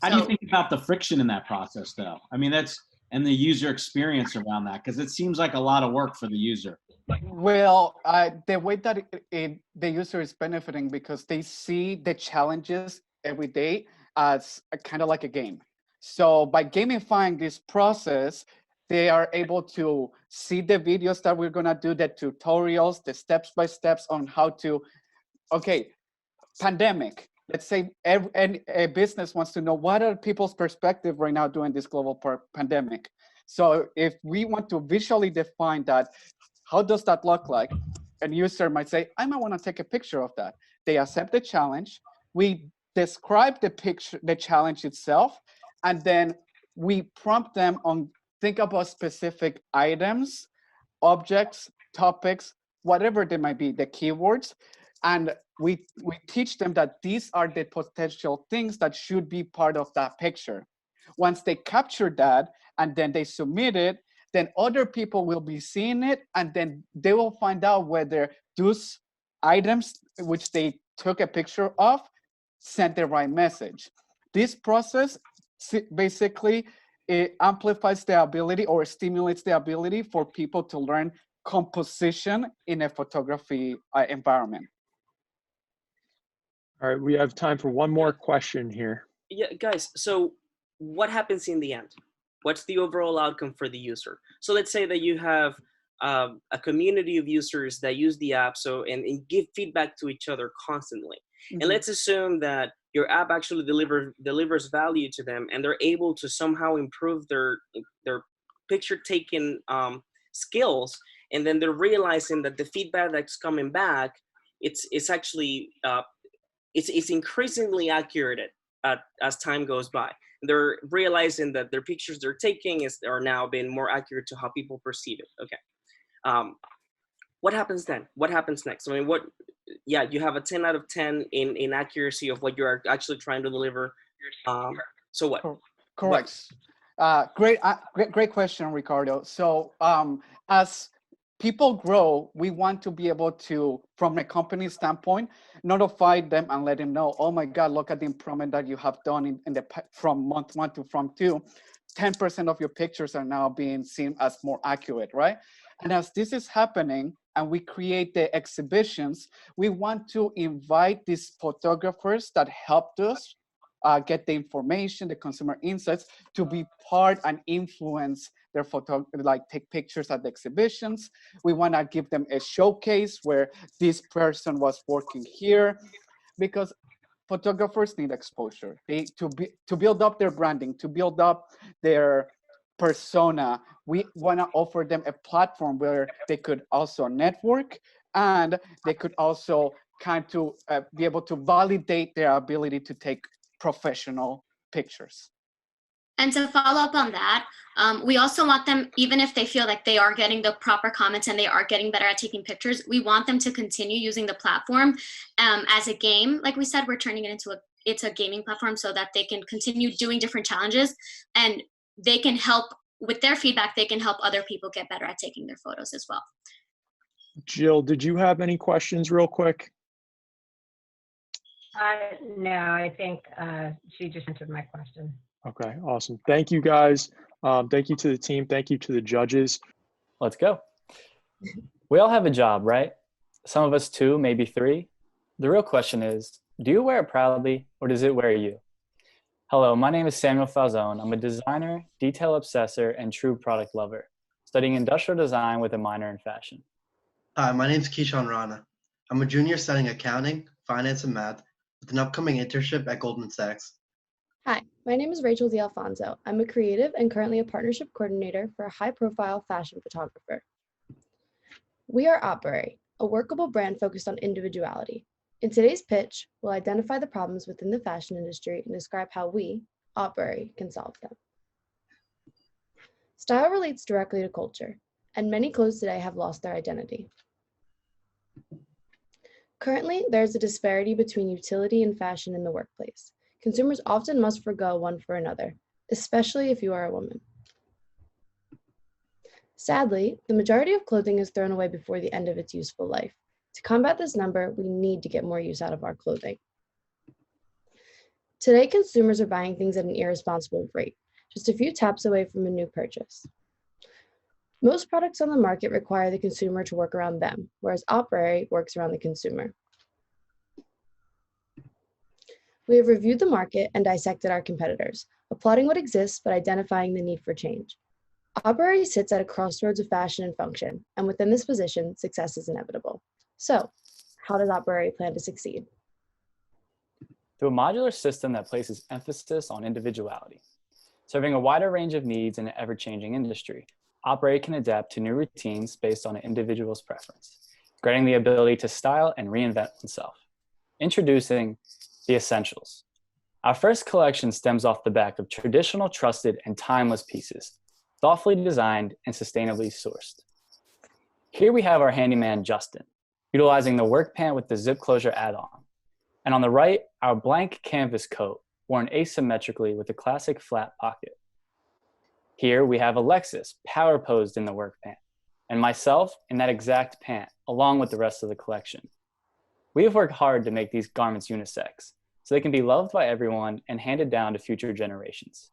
Speaker 4: How do you think about the friction in that process, though? I mean, and the user experience around that, because it seems like a lot of work for the user.
Speaker 17: Well, the way that the user is benefiting, because they see the challenges every day as kind of like a game. So by gamifying this process, they are able to see the videos that we're gonna do, the tutorials, the steps-by-steps on how to, okay, pandemic. Let's say a business wants to know what are people's perspective right now during this global pandemic. So if we want to visually define that, how does that look like? A user might say, I might want to take a picture of that. They accept the challenge. We describe the picture, the challenge itself, and then we prompt them on think about specific items, objects, topics, whatever they might be, the keywords. And we teach them that these are the potential things that should be part of that picture. Once they capture that and then they submit it, then other people will be seeing it, and then they will find out whether those items which they took a picture of sent the right message. This process basically it amplifies the ability or stimulates the ability for people to learn composition in a photography environment.
Speaker 1: All right, we have time for one more question here.
Speaker 5: Yeah, guys, so what happens in the end? What's the overall outcome for the user? So let's say that you have a community of users that use the app and give feedback to each other constantly. Mm-hmm. And let's assume that your app actually delivers value to them, and they're able to somehow improve their picture taking skills, and then they're realizing that the feedback that's coming back, it's actually it's increasingly accurate as time goes by. They're realizing that their pictures they're taking are now being more accurate to how people perceive it. Okay. What happens then? What happens next? I mean, you have a 10 out of 10 in accuracy of what you're actually trying to deliver. So what?
Speaker 17: Correct. Great question, Ricardo. So as people grow, we want to be able to, from a company standpoint, notify them and let them know, oh my God, look at the improvement that you have done from month 1 to from 2. 10% of your pictures are now being seen as more accurate, right? And as this is happening and we create the exhibitions, we want to invite these photographers that helped us get the information, the consumer insights, to be part and influence their take pictures at the exhibitions. We want to give them a showcase where this person was working here, because photographers need exposure. To build up their branding, to build up their persona. We want to offer them a platform where they could also network, and they could also be able to validate their ability to take professional pictures.
Speaker 18: And to follow up on that, we also want them, even if they feel like they are getting the proper comments and they are getting better at taking pictures, we want them to continue using the platform as a game. Like we said, we're turning it into a gaming platform so that they can continue doing different challenges, and they can help with their feedback, they can help other people get better at taking their photos as well.
Speaker 1: Jill, did you have any questions real quick?
Speaker 3: No, I think she just answered my question.
Speaker 1: Okay, awesome. Thank you guys. Thank you to the team. Thank you to the judges.
Speaker 19: Let's go. We all have a job, right? Some of us 2, maybe 3. The real question is, do you wear it proudly or does it wear you? Hello, my name is Samuel Falzone. I'm a designer, detail obsessor, and true product lover, studying industrial design with a minor in fashion.
Speaker 20: Hi, my name is Keyshawn Rana. I'm a junior studying accounting, finance, and math with an upcoming internship at Goldman Sachs.
Speaker 21: Hi, my name is Rachel D. Alfonso. I'm a creative and currently a partnership coordinator for a high-profile fashion photographer. We are Operari, a workable brand focused on individuality. In today's pitch, we'll identify the problems within the fashion industry and describe how we, Operari, can solve them. Style relates directly to culture, and many clothes today have lost their identity. Currently, there is a disparity between utility and fashion in the workplace. Consumers often must forgo one for another, especially if you are a woman. Sadly, the majority of clothing is thrown away before the end of its useful life. To combat this number, we need to get more use out of our clothing. Today, consumers are buying things at an irresponsible rate, just a few taps away from a new purchase. Most products on the market require the consumer to work around them, whereas Operari works around the consumer. We have reviewed the market and dissected our competitors, applauding what exists but identifying the need for change. Operari sits at a crossroads of fashion and function, and within this position, success is inevitable. So, how does Operari plan to succeed?
Speaker 19: Through a modular system that places emphasis on individuality. Serving a wider range of needs in an ever-changing industry, Operari can adapt to new routines based on an individual's preference, granting the ability to style and reinvent oneself. Introducing the essentials. Our first collection stems off the back of traditional, trusted, and timeless pieces, thoughtfully designed and sustainably sourced. Here we have our handyman, Justin, utilizing the work pant with the zip closure add-on. And on the right, our blank canvas coat, worn asymmetrically with a classic flat pocket. Here we have Alexis, power posed in the work pant, and myself in that exact pant, along with the rest of the collection. We have worked hard to make these garments unisex, so they can be loved by everyone and handed down to future generations.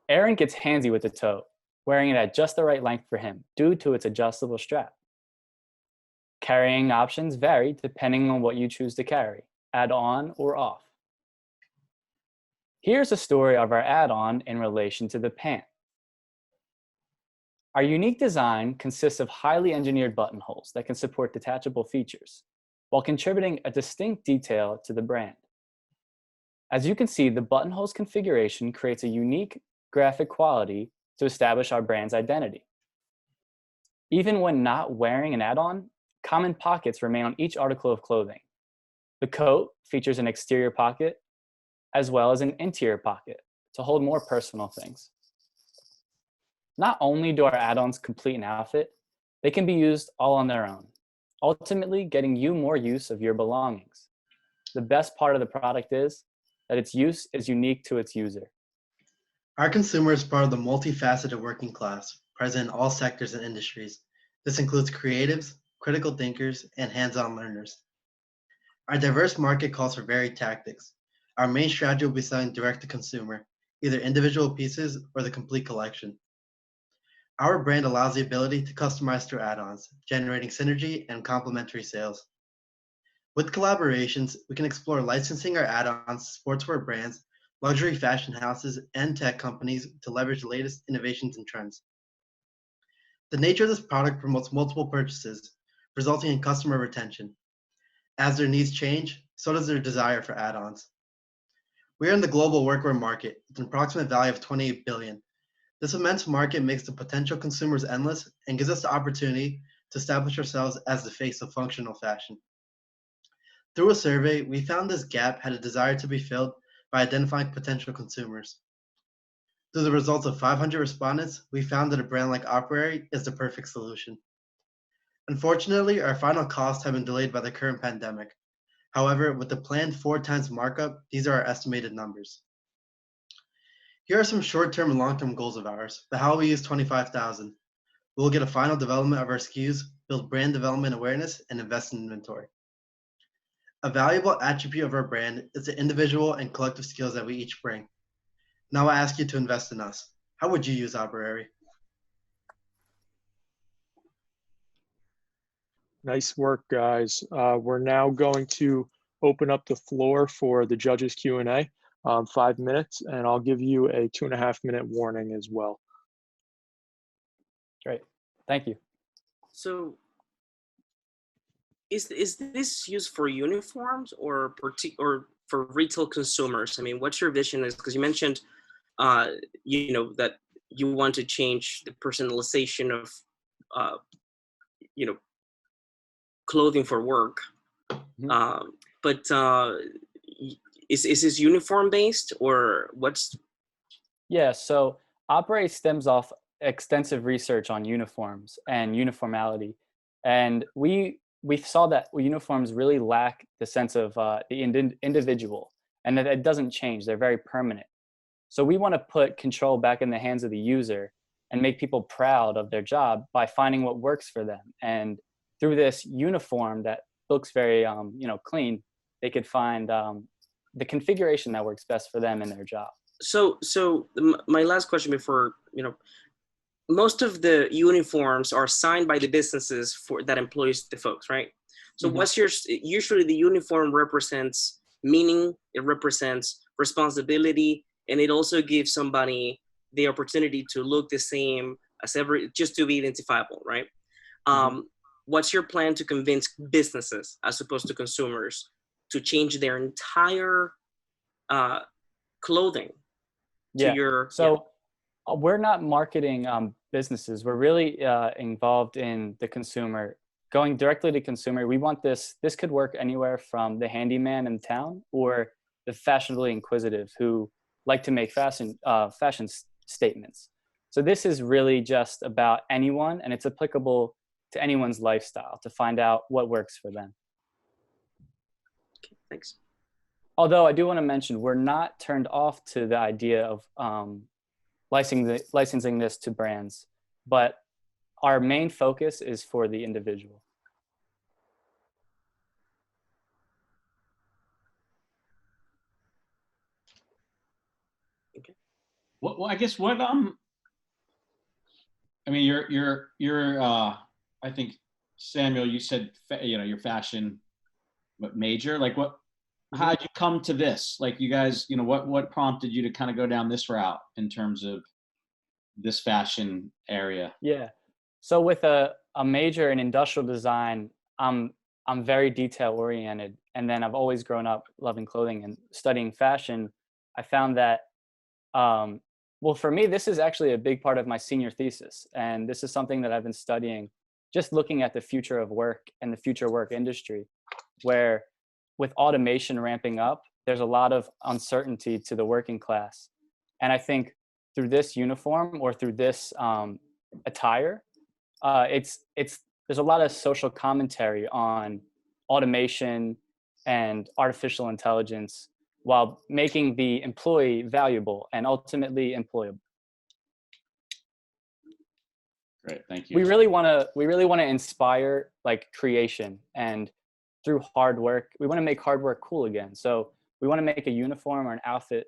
Speaker 19: Aaron gets handsy with the tote, wearing it at just the right length for him due to its adjustable strap. Carrying options vary depending on what you choose to carry, add on or off. Here's a story of our add-on in relation to the pant. Our unique design consists of highly engineered buttonholes that can support detachable features, while contributing a distinct detail to the brand. As you can see, the buttonholes configuration creates a unique graphic quality to establish our brand's identity. Even when not wearing an add-on, common pockets remain on each article of clothing. The coat features an exterior pocket, as well as an interior pocket to hold more personal things. Not only do our add-ons complete an outfit, they can be used all on their own, ultimately getting you more use of your belongings. The best part of the product is that its use is unique to its user.
Speaker 20: Our consumer is part of the multifaceted working class, present in all sectors and industries. This includes creatives, critical thinkers, and hands-on learners. Our diverse market calls for varied tactics. Our main strategy will be selling direct to consumer, either individual pieces or the complete collection. Our brand allows the ability to customize through add-ons, generating synergy and complementary sales. With collaborations, we can explore licensing our add-ons to sportswear brands, luxury fashion houses, and tech companies to leverage the latest innovations and trends. The nature of this product promotes multiple purchases, resulting in customer retention. As their needs change, so does their desire for add-ons. We are in the global workwear market with an approximate value of $28 billion. This immense market makes the potential consumers endless and gives us the opportunity to establish ourselves as the face of functional fashion. Through a survey, we found this gap had a desire to be filled by identifying potential consumers. Through the results of 500 respondents, we found that a brand like Operari is the perfect solution. Unfortunately, our final costs have been delayed by the current pandemic. However, with the planned 4 times markup, these are our estimated numbers. Here are some short-term and long-term goals of ours. The how we use 25,000. We'll get a final development of our SKUs, build brand development awareness, and invest in inventory. A valuable attribute of our brand is the individual and collective skills that we each bring. Now I ask you to invest in us. How would you use Operari?
Speaker 1: Nice work, guys. We're now going to open up the floor for the judges Q&A, 5 minutes, and I'll give you a 2.5-minute warning as well.
Speaker 19: Great, thank you.
Speaker 5: So is this used for uniforms or for retail consumers? I mean, what's your vision? Is because you mentioned, you know, that you want to change the personalization of, you know, clothing for work. But is this uniform based or what's?
Speaker 19: Yeah, so Operari stems off extensive research on uniforms and uniformity. And we saw that uniforms really lack the sense of the individual, and that it doesn't change. They're very permanent. So we want to put control back in the hands of the user and make people proud of their job by finding what works for them. And through this uniform that looks very you know, clean, they could find the configuration that works best for them in their job.
Speaker 5: So my last question before, you know, most of the uniforms are signed by the businesses that employs the folks, right? So what's usually the uniform represents meaning, it represents responsibility, and it also gives somebody the opportunity to look the same as just to be identifiable, right? What's your plan to convince businesses as opposed to consumers to change their entire clothing to your?
Speaker 19: We're not marketing businesses. We're really involved in the consumer, going directly to consumer. We want this could work anywhere from the handyman in town or the fashionably inquisitive who like to make fashion statements. So this is really just about anyone, and it's applicable to anyone's lifestyle to find out what works for them.
Speaker 5: Okay, thanks.
Speaker 19: Although I do want to mention, we're not turned off to the idea of licensing this to brands, but our main focus is for the individual.
Speaker 5: Okay.
Speaker 4: Well, I guess what I mean, you're I think Samuel, you said you know, your fashion major. Like, how did you come to this? Like, you guys, you know, what prompted you to kind of go down this route in terms of this fashion area?
Speaker 19: Yeah, so with a major in industrial design, I'm very detail oriented, and then I've always grown up loving clothing and studying fashion. I found that well, for me, this is actually a big part of my senior thesis, and this is something that I've been studying, just looking at the future of work and the future work industry, where with automation ramping up, there's a lot of uncertainty to the working class. And I think through this uniform or through this attire, there's a lot of social commentary on automation and artificial intelligence, while making the employee valuable and ultimately employable.
Speaker 4: Great, thank you.
Speaker 19: We really want to inspire like creation, and through hard work, we want to make hard work cool again. So we want to make a uniform or an outfit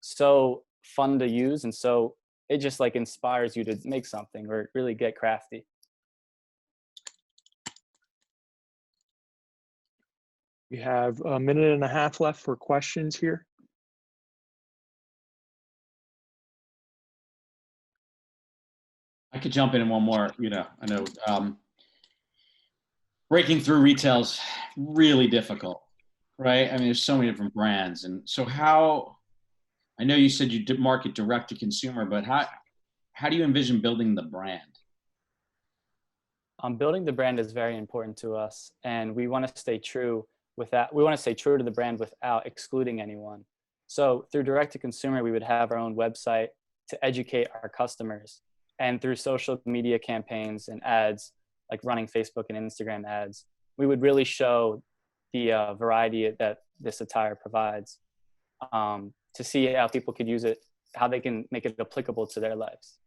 Speaker 19: so fun to use, and so it just like inspires you to make something or really get crafty.
Speaker 1: We have 1.5 minutes left for questions here.
Speaker 4: I could jump in one more. You know, I know breaking through retail's really difficult, right? I mean, there's so many different brands, and so how? I know you said you did market direct to consumer, but how do you envision building the brand?
Speaker 19: Building the brand is very important to us, and we want to stay true with that. We want to stay true to the brand without excluding anyone. So through direct to consumer, we would have our own website to educate our customers, and through social media campaigns and ads, like running Facebook and Instagram ads, we would really show the variety that this attire provides, to see how people could use it how they can make it applicable to their lives.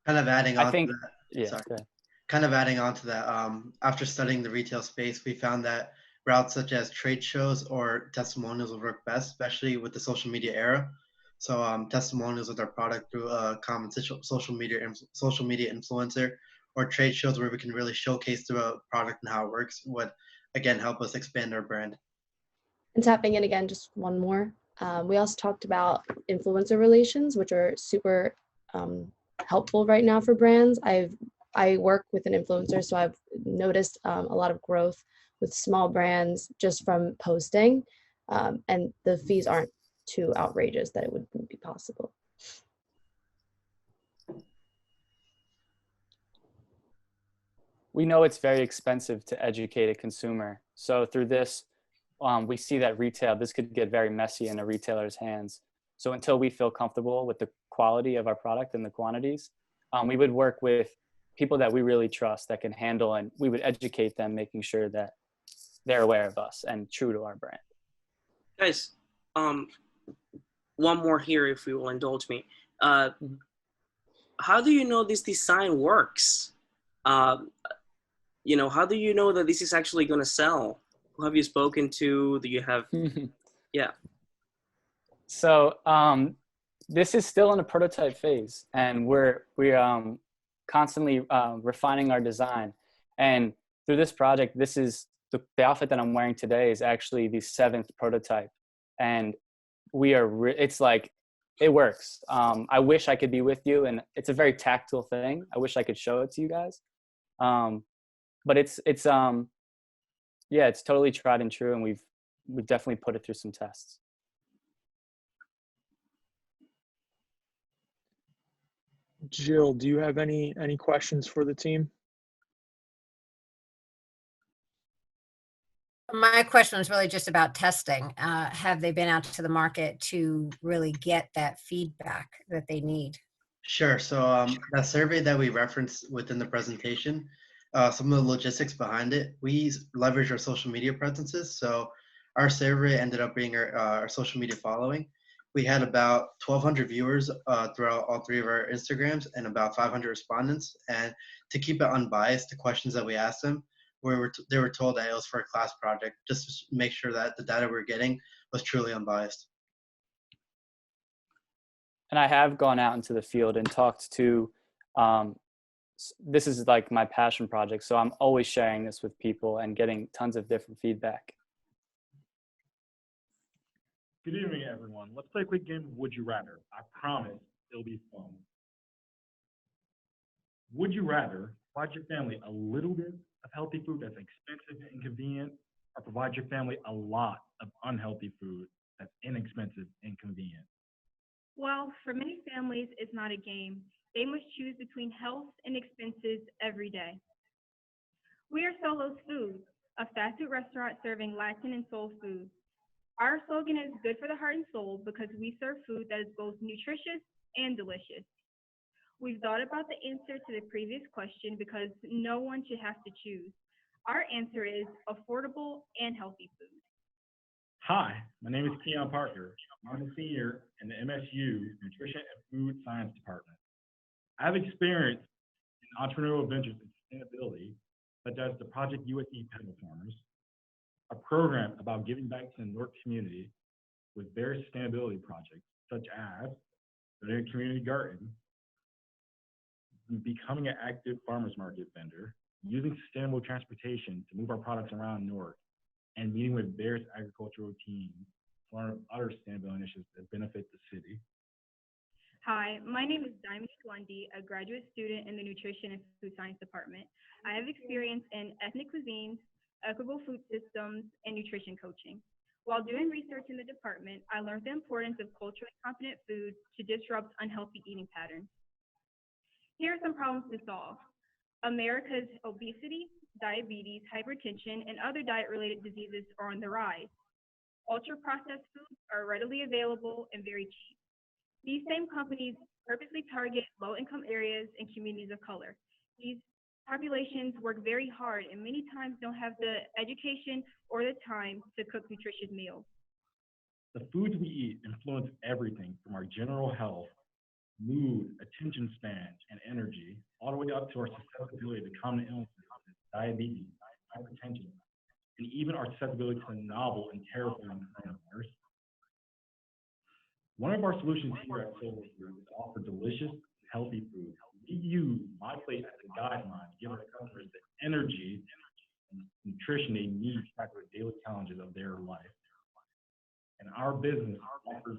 Speaker 20: Kind of adding on
Speaker 19: I think,
Speaker 20: to that.
Speaker 19: yeah,
Speaker 20: Sorry.
Speaker 19: go ahead.
Speaker 20: Kind of adding on to that, after studying the retail space, we found that routes such as trade shows or testimonials will work best, especially with the social media era. So testimonials with our product through a common social media influencer, or trade shows where we can really showcase the product and how it works would, again, help us expand our brand.
Speaker 21: And tapping in again, just one more. We also talked about influencer relations, which are super helpful right now for brands. I work with an influencer, so I've noticed a lot of growth with small brands just from posting, and the fees aren't too outrageous that it wouldn't be possible.
Speaker 19: We know it's very expensive to educate a consumer. So through this, we see that retail, this could get very messy in a retailer's hands. So until we feel comfortable with the quality of our product and the quantities, we would work with people that we really trust that can handle, and we would educate them, making sure that they're aware of us and true to our brand.
Speaker 5: Guys, one more here, if you will indulge me. How do you know this design works? You know, how do you know that this is actually going to sell? Who have you spoken to? Do you have, yeah.
Speaker 19: So this is still in a prototype phase, and we're constantly refining our design. And through this project, this is the outfit that I'm wearing today is actually the 7th prototype, and we are it's like it works. I wish I could be with you, and it's a very tactile thing. I wish I could show it to you guys, but it's yeah, it's totally tried and true, and we've definitely put it through some tests.
Speaker 1: Jill, do you have any questions for the team?
Speaker 3: My question was really just about testing. Have they been out to the market to really get that feedback that they need?
Speaker 20: Sure. So that survey that we referenced within the presentation, some of the logistics behind it, we leverage our social media presences. So our survey ended up being our social media following. We had about 1,200 viewers throughout all 3 of our Instagrams and about 500 respondents. And to keep it unbiased, the questions that we asked them, they were told that it was for a class project, just to make sure that the data we're getting was truly unbiased.
Speaker 19: And I have gone out into the field and talked to, this is like my passion project, so I'm always sharing this with people and getting tons of different feedback.
Speaker 2: Good evening, everyone. Let's play a quick game of Would You Rather. I promise it'll be fun. Would you rather provide your family a little bit of healthy food that's expensive and inconvenient, or provide your family a lot of unhealthy food that's inexpensive and convenient?
Speaker 22: Well, for many families, it's not a game. They must choose between health and expenses every day. We are Solo's Foods, a fast food restaurant serving Latin and soul food. Our slogan is good for the heart and soul because we serve food that is both nutritious and delicious. We've thought about the answer to the previous question because no one should have to choose. Our answer is affordable and healthy food.
Speaker 2: Hi, my name is Keon Parker. I'm a senior in the MSU Nutrition and Food Science Department. I have experience in entrepreneurial ventures and sustainability, such as the Project USA Pedal Farmers, a program about giving back to the Newark community with various sustainability projects, such as the community garden, becoming an active farmers market vendor, using sustainable transportation to move our products around Newark, and meeting with various agricultural teams to learn other sustainability initiatives that benefit the city.
Speaker 22: Hi, my name is Diamond Lundy, a graduate student in the Nutrition and Food Science Department. I have experience in ethnic cuisines, equitable food systems, and nutrition coaching. While doing research in the department, I learned the importance of culturally competent food to disrupt unhealthy eating patterns. Here are some problems to solve. America's obesity, diabetes, hypertension, and other diet-related diseases are on the rise. Ultra-processed foods are readily available and very cheap. These same companies purposely target low-income areas and communities of color. These populations work very hard and many times don't have the education or the time to cook nutritious meals.
Speaker 2: The foods we eat influence everything from our our general health, mood, attention span, and energy, all the way up to our susceptibility to common illnesses, diabetes, hypertension, and even our susceptibility to the novel and terrifying coronavirus. One of our solutions here at Soul Food is to offer delicious, healthy food. We use My Plate as a guideline to give our customers the energy and nutrition they need to tackle the daily challenges of their life. And our business offers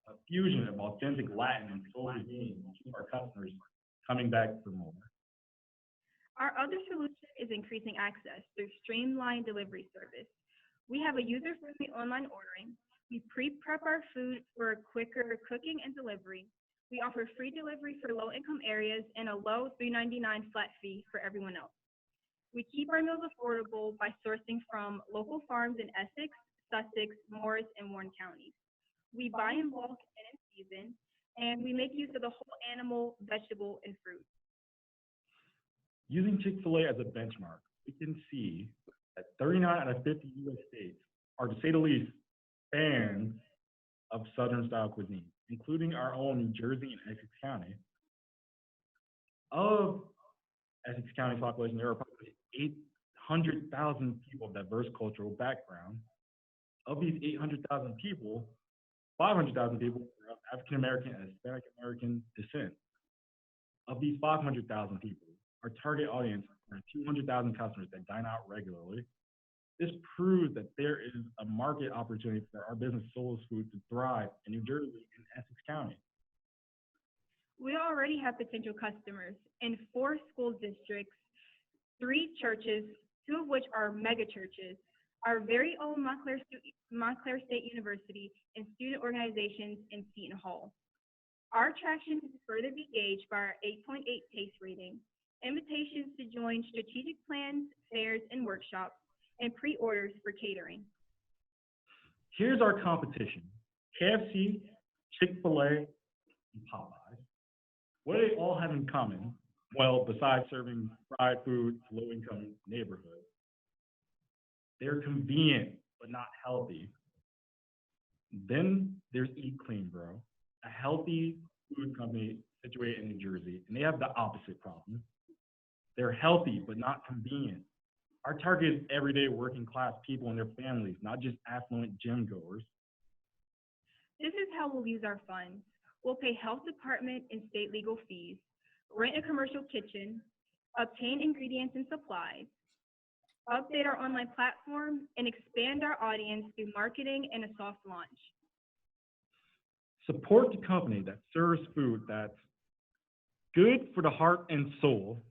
Speaker 2: a fusion of authentic Latin and soul cuisine to keep our customers coming back for more.
Speaker 22: Our other solution is increasing access through streamlined delivery service. We have a user-friendly online ordering. We pre-prep our food for quicker cooking and delivery. We offer free delivery for low-income areas and a low $3.99 flat fee for everyone else. We keep our meals affordable by sourcing from local farms in Essex, Sussex, Morris, and Warren counties. We buy in bulk and in season, and we make use of the whole animal, vegetable, and fruit.
Speaker 2: Using Chick-fil-A as a benchmark, we can see that 39 out of 50 U.S. states are, to say the least, fans of Southern-style cuisine, including our own New Jersey and Essex County. Of Essex County's population, there are approximately 800,000 people of diverse cultural background. Of these 800,000 people, 500,000 people are of African American and Hispanic American descent. Of these 500,000 people, our target audience are 200,000 customers that dine out regularly. This proves that there is a market opportunity for our business Soul Food to thrive in New Jersey and Essex County.
Speaker 22: We already have potential customers in 4 school districts, 3 churches, 2 of which are mega churches, our very own Montclair State University, and student organizations in Seton Hall. Our traction can further be gauged by our 8.8 TASTE rating, invitations to join strategic plans, fairs, and workshops, and pre-orders for catering.
Speaker 2: Here's our competition: KFC, Chick-fil-A, and Popeyes. What do they all have in common? Well, besides serving fried food to low-income neighborhoods, they're convenient but not healthy. Then there's Eat Clean Bro, a healthy food company situated in New Jersey, and they have the opposite problem. They're healthy but not convenient. Our target is everyday working class people and their families, not just affluent gym goers.
Speaker 22: This is how we'll use our funds. We'll pay health department and state legal fees, rent a commercial kitchen, obtain ingredients and supplies, update our online platform, and expand our audience through marketing and a soft launch.
Speaker 2: Support the company that serves food that's good for the heart and soul.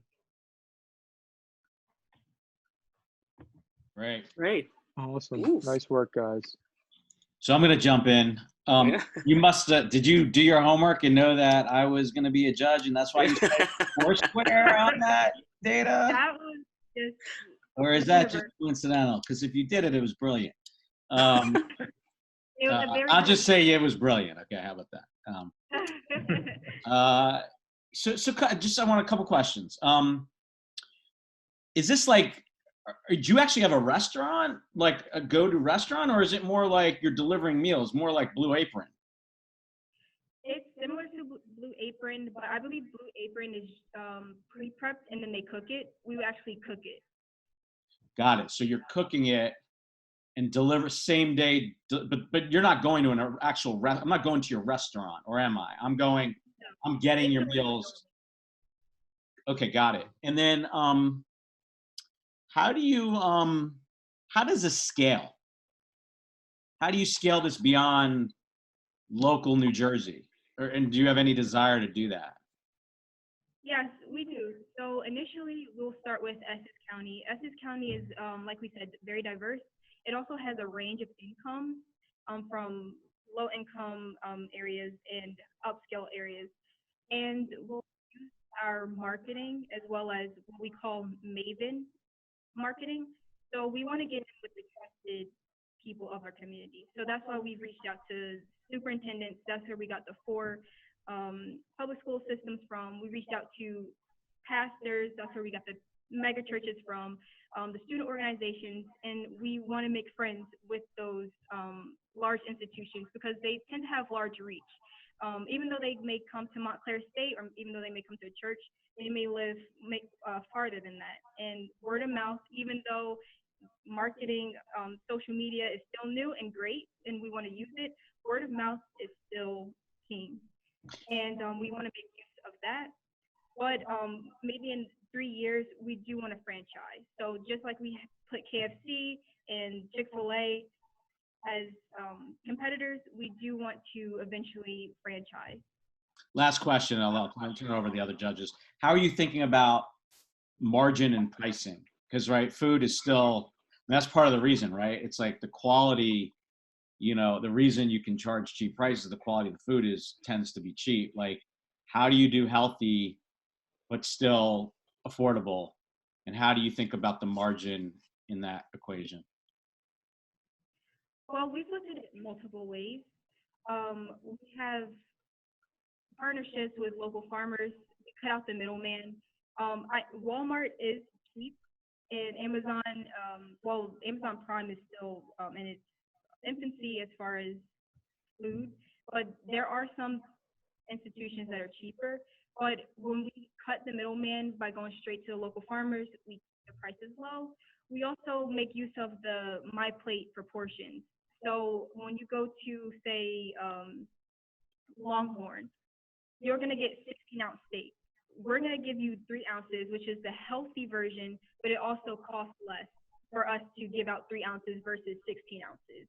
Speaker 4: Great.
Speaker 1: Awesome.
Speaker 5: Oof.
Speaker 1: Nice work, guys.
Speaker 4: So I'm going to jump in. You must, did you do your homework and know that I was going to be a judge, and that's why you said Foursquare on that data?
Speaker 22: That was just...
Speaker 4: Or is that just coincidental? Because if you did it, it was brilliant. I'll just say it was brilliant. Okay, how about that? So just I want a couple questions. Is this like, do you actually have a restaurant, like a go-to restaurant, or is it more like you're delivering meals, more like Blue Apron?
Speaker 22: It's similar to Blue Apron, but I believe Blue Apron is pre-prepped and then they cook it. We actually cook it.
Speaker 4: Got it. So you're cooking it and deliver same day, but you're not going to an actual I'm not going to your restaurant, or am I? I'm getting your meals. Okay, got it. And then how does this scale? How do you scale this beyond local New Jersey? And do you have any desire to do that?
Speaker 22: Yes, we do. So initially, we'll start with Essex County. Essex County is, like we said, very diverse. It also has a range of incomes from low-income areas and upscale areas. And we'll use our marketing as well as what we call Maven marketing. So we want to get in with the trusted people of our community. So that's why we've reached out to superintendents. That's where we got the 4 public school systems from. We reached out to pastors. That's where we got the mega churches from, the student organizations, and we want to make friends with those large institutions because they tend to have large reach. Even though they may come to Montclair State, or even though they may come to a church, they may live farther than that. And word of mouth, even though marketing, social media is still new and great, and we want to use it, word of mouth is still king. And we want to make use of that. But maybe in 3 years, we do want to franchise. So just like we put KFC and Chick-fil-A as competitors, we do want to eventually franchise.
Speaker 4: Last question, I'll turn it over to the other judges. How are you thinking about margin and pricing? Because, right, food is still, that's part of the reason, right? It's like the quality, you know, the reason you can charge cheap prices, the quality of the food tends to be cheap. Like, how do you do healthy but still affordable? And how do you think about the margin in that equation?
Speaker 22: Well, we've looked at it multiple ways. We have partnerships with local farmers. We cut out the middleman. Walmart is cheap, and Amazon, Amazon Prime is still in its infancy as far as food, but there are some institutions that are cheaper. But when we cut the middleman by going straight to the local farmers, we keep the prices low. We also make use of the My Plate proportions. So when you go to, say, Longhorn, you're going to get 16-ounce steak. We're going to give you 3 ounces, which is the healthy version, but it also costs less for us to give out 3 ounces versus 16 ounces.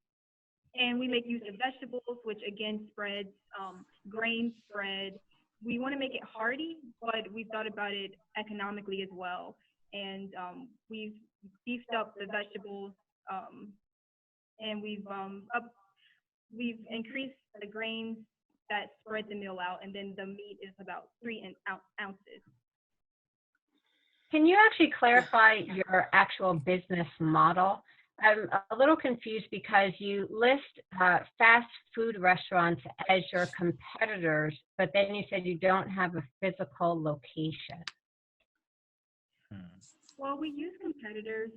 Speaker 22: And we make use of vegetables, which again spreads, grain spread. We want to make it hearty, but we've thought about it economically as well. And we've beefed up the vegetables, and we've increased the grains that spread the meal out, and then the meat is about 3 ounces.
Speaker 3: Can you actually clarify your actual business model? I'm a little confused because you list fast food restaurants as your competitors, but then you said you don't have a physical location.
Speaker 22: Well, we use competitors,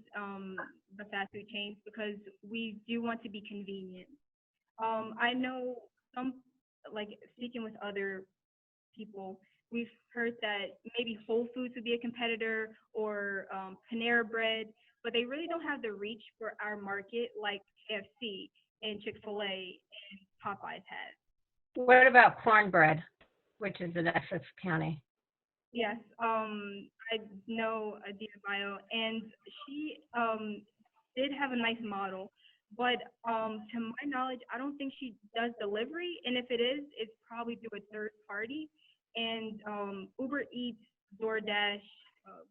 Speaker 22: the fast food chains, because we do want to be convenient. I know some, like speaking with other people, we've heard that maybe Whole Foods would be a competitor, or Panera Bread, but they really don't have the reach for our market like KFC and Chick-fil-A and Popeyes has.
Speaker 3: What about Cornbread, which is in Essex County?
Speaker 22: Yes, I know Adina Bio, and she did have a nice model, but to my knowledge, I don't think she does delivery, and if it is, it's probably through a third party. And Uber Eats, DoorDash,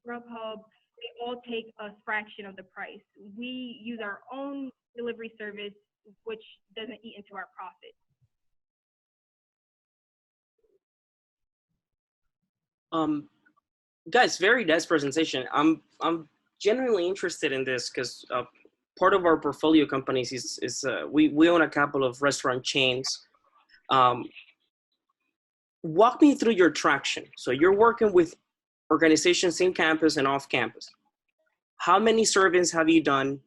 Speaker 22: Grubhub, they all take a fraction of the price. We use our own delivery service, which doesn't eat into our profit.
Speaker 5: Guys, very nice presentation. I'm genuinely interested in this because part of our portfolio companies is we own a couple of restaurant chains. Walk me through your traction. So you're working with organizations in campus and off campus. How many surveys have you done?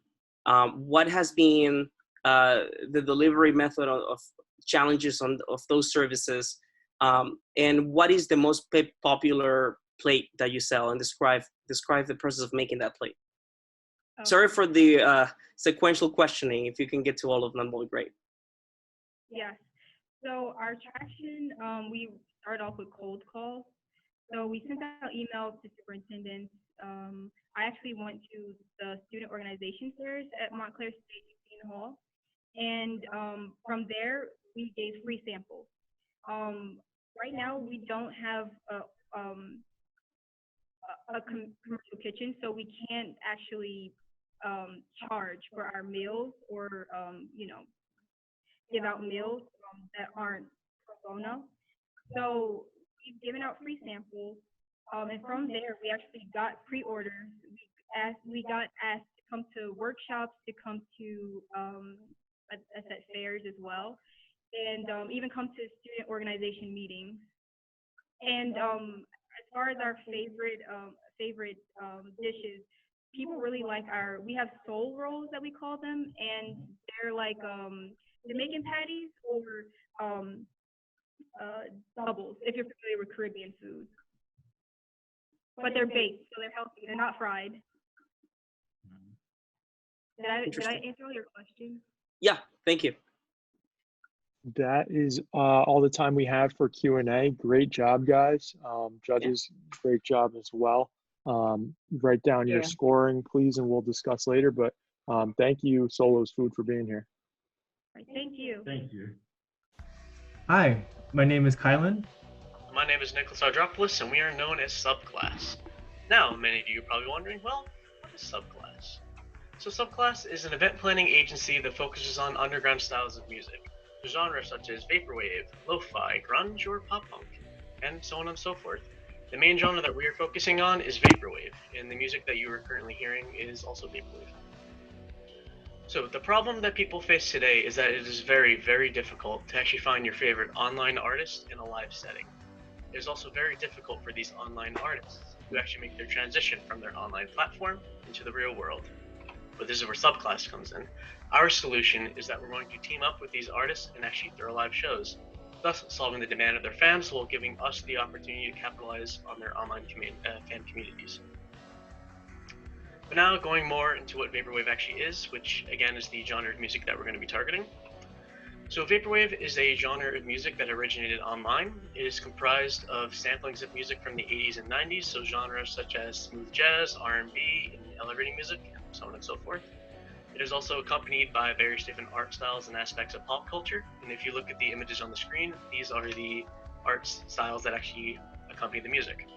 Speaker 5: What has been the delivery method of challenges of those services? And what is the most popular plate that you sell, and describe the process of making that plate?
Speaker 22: Okay.
Speaker 5: Sorry for the sequential questioning. If you can get to all of them, will be great.
Speaker 22: Yes. So our traction, we started off with cold calls. So we sent out emails to superintendents. I actually went to the student organization fairs at Montclair State Union Hall, and from there we gave free samples. Right now we don't have a commercial kitchen, so we can't actually charge for our meals, or give out meals that aren't pro bono. So we've given out free samples, and from there we actually got pre-orders. We got asked to come to workshops, to come to at fairs as well, and even come to student organization meetings. And as far as our favorite dishes, people really like we have soul rolls that we call them, and they're like Jamaican patties, or doubles, if you're familiar with Caribbean foods. But they're baked, so they're healthy. They're not fried. Did I answer all your questions?
Speaker 5: Yeah, thank you.
Speaker 1: That is all the time we have for Q&A. Great job, guys. Judges, great job as well. Write down your scoring, please, and we'll discuss later. But thank you, Solo's Food, for being here.
Speaker 22: Right, thank you.
Speaker 2: Thank you.
Speaker 7: Hi, my name is Kylan.
Speaker 8: My name is Nicholas Ardropoulos, and we are known as Subclass. Now, many of you are probably wondering, well, what is Subclass? So Subclass is an event planning agency that focuses on underground styles of music, genres such as vaporwave, lo-fi, grunge, or pop punk, and so on and so forth. The main genre that we are focusing on is vaporwave, and the music that you are currently hearing is also vaporwave. So the problem that people face today is that it is very, very difficult to actually find your favorite online artist in a live setting. It is also very difficult for these online artists to actually make their transition from their online platform into the real world. But this is where Subclass comes in. Our solution is that we're going to team up with these artists and actually throw live shows, thus solving the demand of their fans while giving us the opportunity to capitalize on their online fan communities. But now going more into what Vaporwave actually is, which again is the genre of music that we're going to be targeting. So Vaporwave is a genre of music that originated online. It is comprised of samplings of music from the 80s and 90s, so genres such as smooth jazz, R&B, and elevating music, and so on and so forth. It is also accompanied by various different art styles and aspects of pop culture, and if you look at the images on the screen, these are the art styles that actually accompany the music.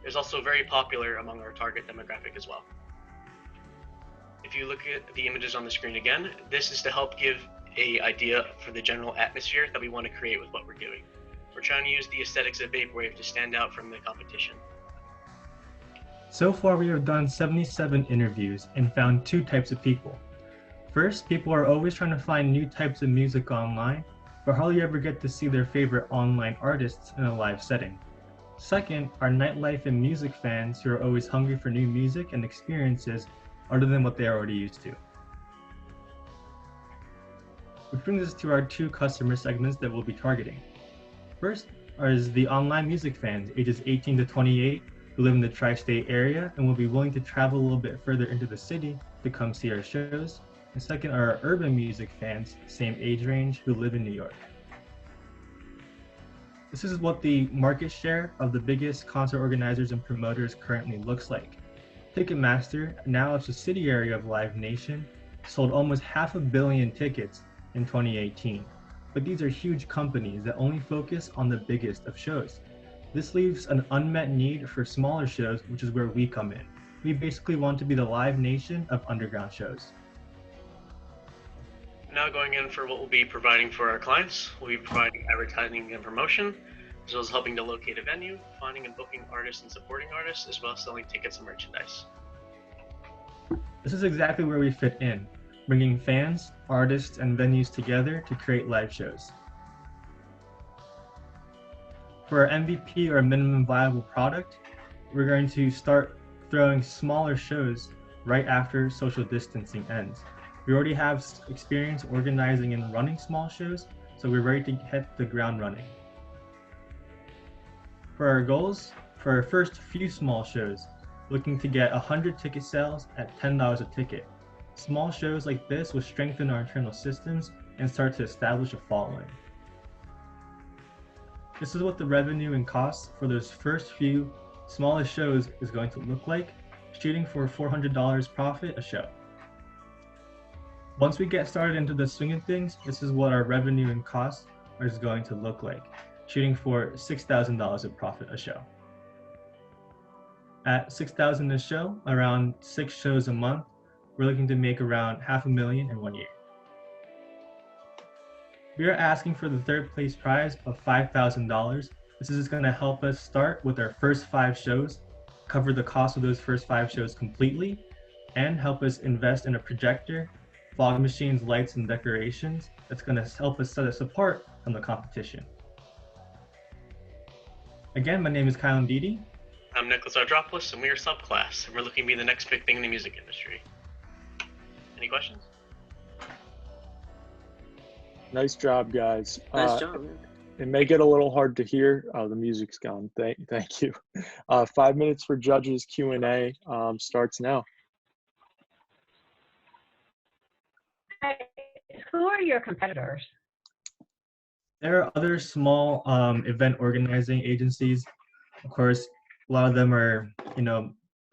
Speaker 8: It is also very popular among our target demographic as well. If you look at the images on the screen again, this is to help give an idea for the general atmosphere that we want to create with what we're doing. We're trying to use the aesthetics of Vaporwave to stand out from the competition.
Speaker 7: So far, we have done 77 interviews and found two types of people. First, people are always trying to find new types of music online, but hardly ever get to see their favorite online artists in a live setting. Second, are nightlife and music fans who are always hungry for new music and experiences other than what they're already used to. Which brings us to our two customer segments that we'll be targeting. First is the online music fans, ages 18 to 28, who live in the tri-state area and will be willing to travel a little bit further into the city to come see our shows. And second are our urban music fans, same age range, who live in New York. This is what the market share of the biggest concert organizers and promoters currently looks like. Ticketmaster, now a subsidiary of Live Nation, sold almost 500 million tickets in 2018. But these are huge companies that only focus on the biggest of shows. This leaves an unmet need for smaller shows, which is where we come in. We basically want to be the Live Nation of underground shows.
Speaker 8: Now going in for what we'll be providing for our clients, we'll be providing advertising and promotion, as well as helping to locate a venue, finding and booking artists and supporting artists, as well as selling tickets and merchandise.
Speaker 7: This is exactly where we fit in, bringing fans, artists, and venues together to create live shows. For our MVP, or minimum viable product, we're going to start throwing smaller shows right after social distancing ends. We already have experience organizing and running small shows, so we're ready to hit the ground running. For our goals, for our first few small shows, looking to get 100 ticket sales at $10 a ticket. Small shows like this will strengthen our internal systems and start to establish a following. This is what the revenue and costs for those first few smallest shows is going to look like, shooting for $400 profit a show. Once we get started into the swing of things, this is what our revenue and costs is going to look like, shooting for $6,000 of profit a show. At $6,000 a show, around 6 shows a month, we're looking to make around $500,000 in 1 year. We are asking for the third place prize of $5,000. This is going to help us start with our first 5 shows, cover the cost of those first 5 shows completely, and help us invest in a projector, fog machines, lights, and decorations that's going to help us set us apart from the competition. Again, my name is Kylan Dede.
Speaker 8: I'm Nicholas Ardropoulos, and we are Subclass, and we're looking to be the next big thing in the music industry. Any questions?
Speaker 1: Nice job, guys.
Speaker 5: Nice job.
Speaker 1: It may get a little hard to hear. Oh, the music's gone. Thank you. 5 minutes for judges Q&A starts now.
Speaker 3: Who are your competitors?
Speaker 7: There are other small event organizing agencies. Of course, a lot of them are,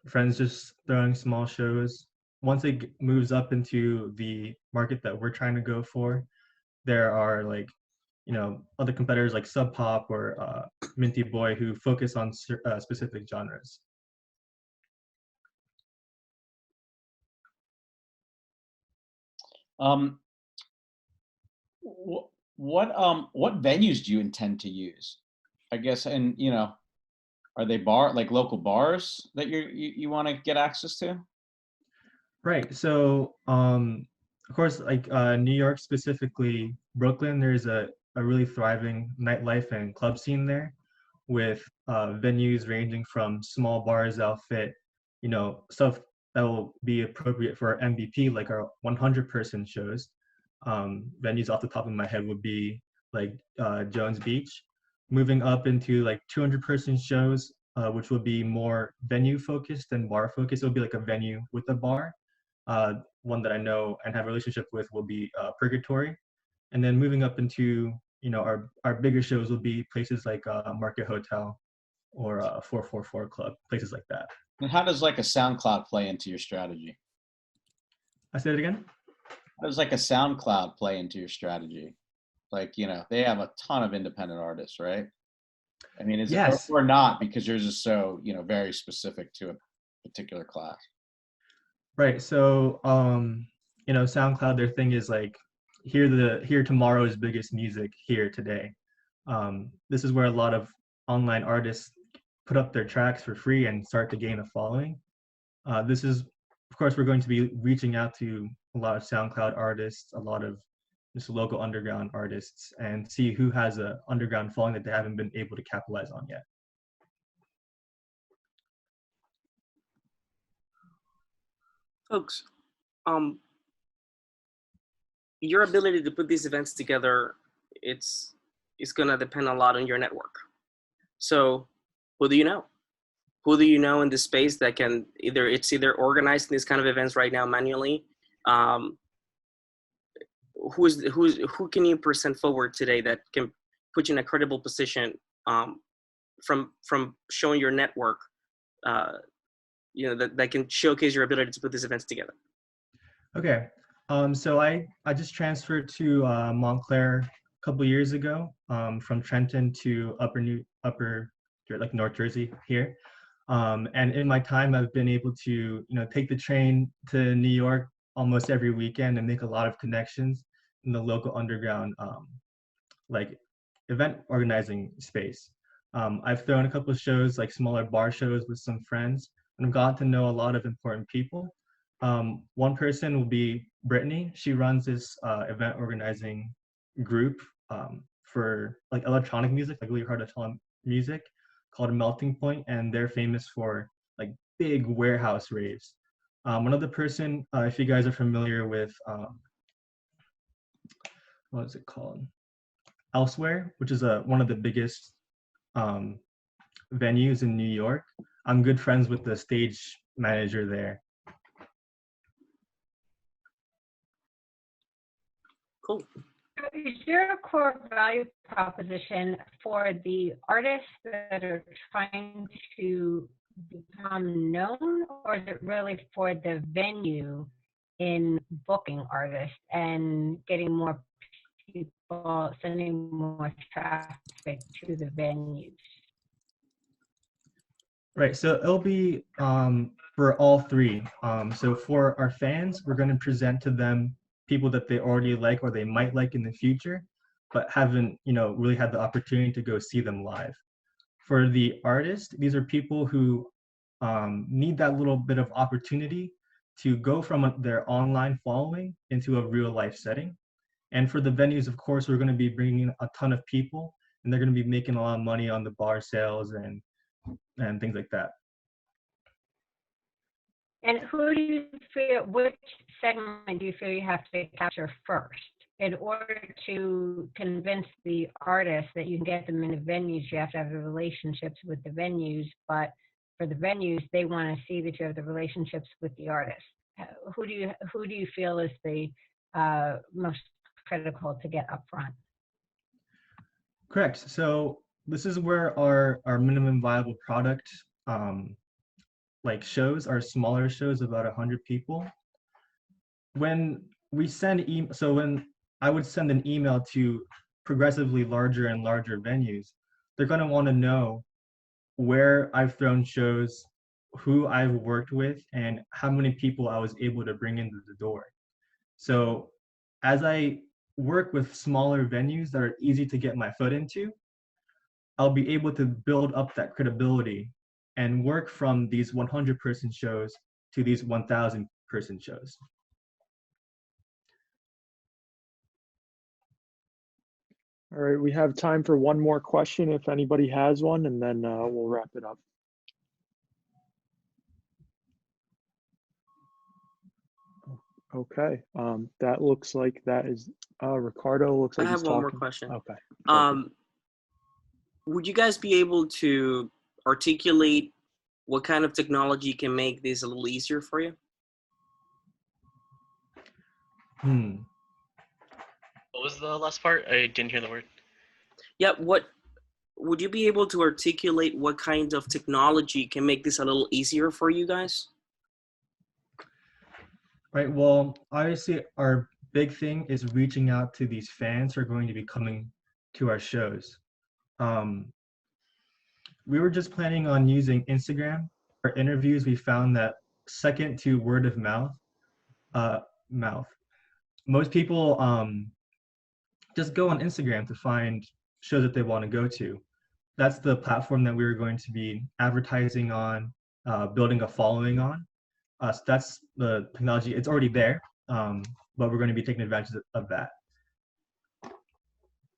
Speaker 7: friends just throwing small shows. Once it moves up into the market that we're trying to go for, there are other competitors like Sub Pop or Minty Boy who focus on specific genres.
Speaker 4: What venues do you intend to use? I guess, and are they local bars that you want to get access to?
Speaker 7: Right. So, of course, New York, specifically Brooklyn, there's a really thriving nightlife and club scene there, with venues ranging from small bars that'll fit, stuff that will be appropriate for our MVP, like our 100-person shows. Venues off the top of my head would be like Jones Beach. Moving up into like 200-person shows, which will be more venue focused than bar focused. It'll be like a venue with a bar. One that I know and have a relationship with will be Purgatory. And then moving up into, our bigger shows will be places like Market Hotel or 444 Club, places like that.
Speaker 4: And how does like a SoundCloud play into your strategy?
Speaker 7: I said it again?
Speaker 4: How does like a SoundCloud play into your strategy? Like, they have a ton of independent artists, right? I mean, is
Speaker 7: yes.
Speaker 4: it or not, because yours is so, very specific to a particular class?
Speaker 7: Right. So, SoundCloud, their thing is like, hear tomorrow's biggest music here today. This is where a lot of online artists put up their tracks for free and start to gain a following. This is, of course, we're going to be reaching out to a lot of SoundCloud artists, a lot of just local underground artists, and see who has an underground following that they haven't been able to capitalize on yet.
Speaker 5: Folks, your ability to put these events together, it's gonna depend a lot on your network. So who do you know? Who do you know in this space that can either organizing these kind of events right now manually? Who can you present forward today that can put you in a credible position from showing your network, that can showcase your ability to put these events together?
Speaker 7: Okay. So I just transferred to Montclair a couple years ago, from Trenton to like North Jersey here. And in my time, I've been able to, take the train to New York almost every weekend and make a lot of connections in the local underground, event organizing space. I've thrown a couple of shows, like smaller bar shows with some friends, and I've gotten to know a lot of important people. One person will be Brittany. She runs this event organizing group for like electronic music, like really hard to tell music, called Melting Point, and they're famous for like big warehouse raves. Another person, if you guys are familiar with, what is it called? Elsewhere, which is one of the biggest venues in New York. I'm good friends with the stage manager there.
Speaker 5: Cool.
Speaker 3: Is your core value proposition for the artists that are trying to become known, or is it really for the venue in booking artists and getting more people, sending more traffic to the venues?
Speaker 7: Right, so it'll be for all three. So for our fans, we're going to present to them people that they already like or they might like in the future, but haven't, really had the opportunity to go see them live. For the artists, these are people who need that little bit of opportunity to go from their online following into a real life setting. And for the venues, of course, we're going to be bringing a ton of people, and they're going to be making a lot of money on the bar sales and things like that.
Speaker 3: And which segment do you feel you have to capture first? in order to convince the artists that you can get them into venues, you have to have the relationships with the venues. But for the venues, they want to see that you have the relationships with the artists. Who do you feel is the most critical to get up front?
Speaker 7: Correct. So this is where our minimum viable product like shows, our smaller shows, about 100 people. When we send so when I would send an email to progressively larger and larger venues, they're going to want to know where I've thrown shows, who I've worked with, and how many people I was able to bring into the door. So as I work with smaller venues that are easy to get my foot into, I'll be able to build up that credibility and work from these 100-person shows to these 1,000-person shows.
Speaker 1: All right, we have time for one more question if anybody has one, and then we'll wrap it up. Okay, that looks like that is Ricardo. Looks like
Speaker 5: I
Speaker 1: he's
Speaker 5: have one more
Speaker 1: talking.
Speaker 5: question.
Speaker 1: Okay.
Speaker 5: Would you guys be able to articulate what kind of technology can make this a little easier for you?
Speaker 8: What was the last part? I didn't hear the word.
Speaker 5: Yeah, would you be able to articulate what kind of technology can make this a little easier for you guys?
Speaker 7: Right, well, obviously our big thing is reaching out to these fans who are going to be coming to our shows. We were just planning on using Instagram. For interviews, we found that second to word of mouth, most people just go on Instagram to find shows that they want to go to. That's the platform that we were going to be advertising on, building a following on. So that's the technology. It's already there, but we're going to be taking advantage of that.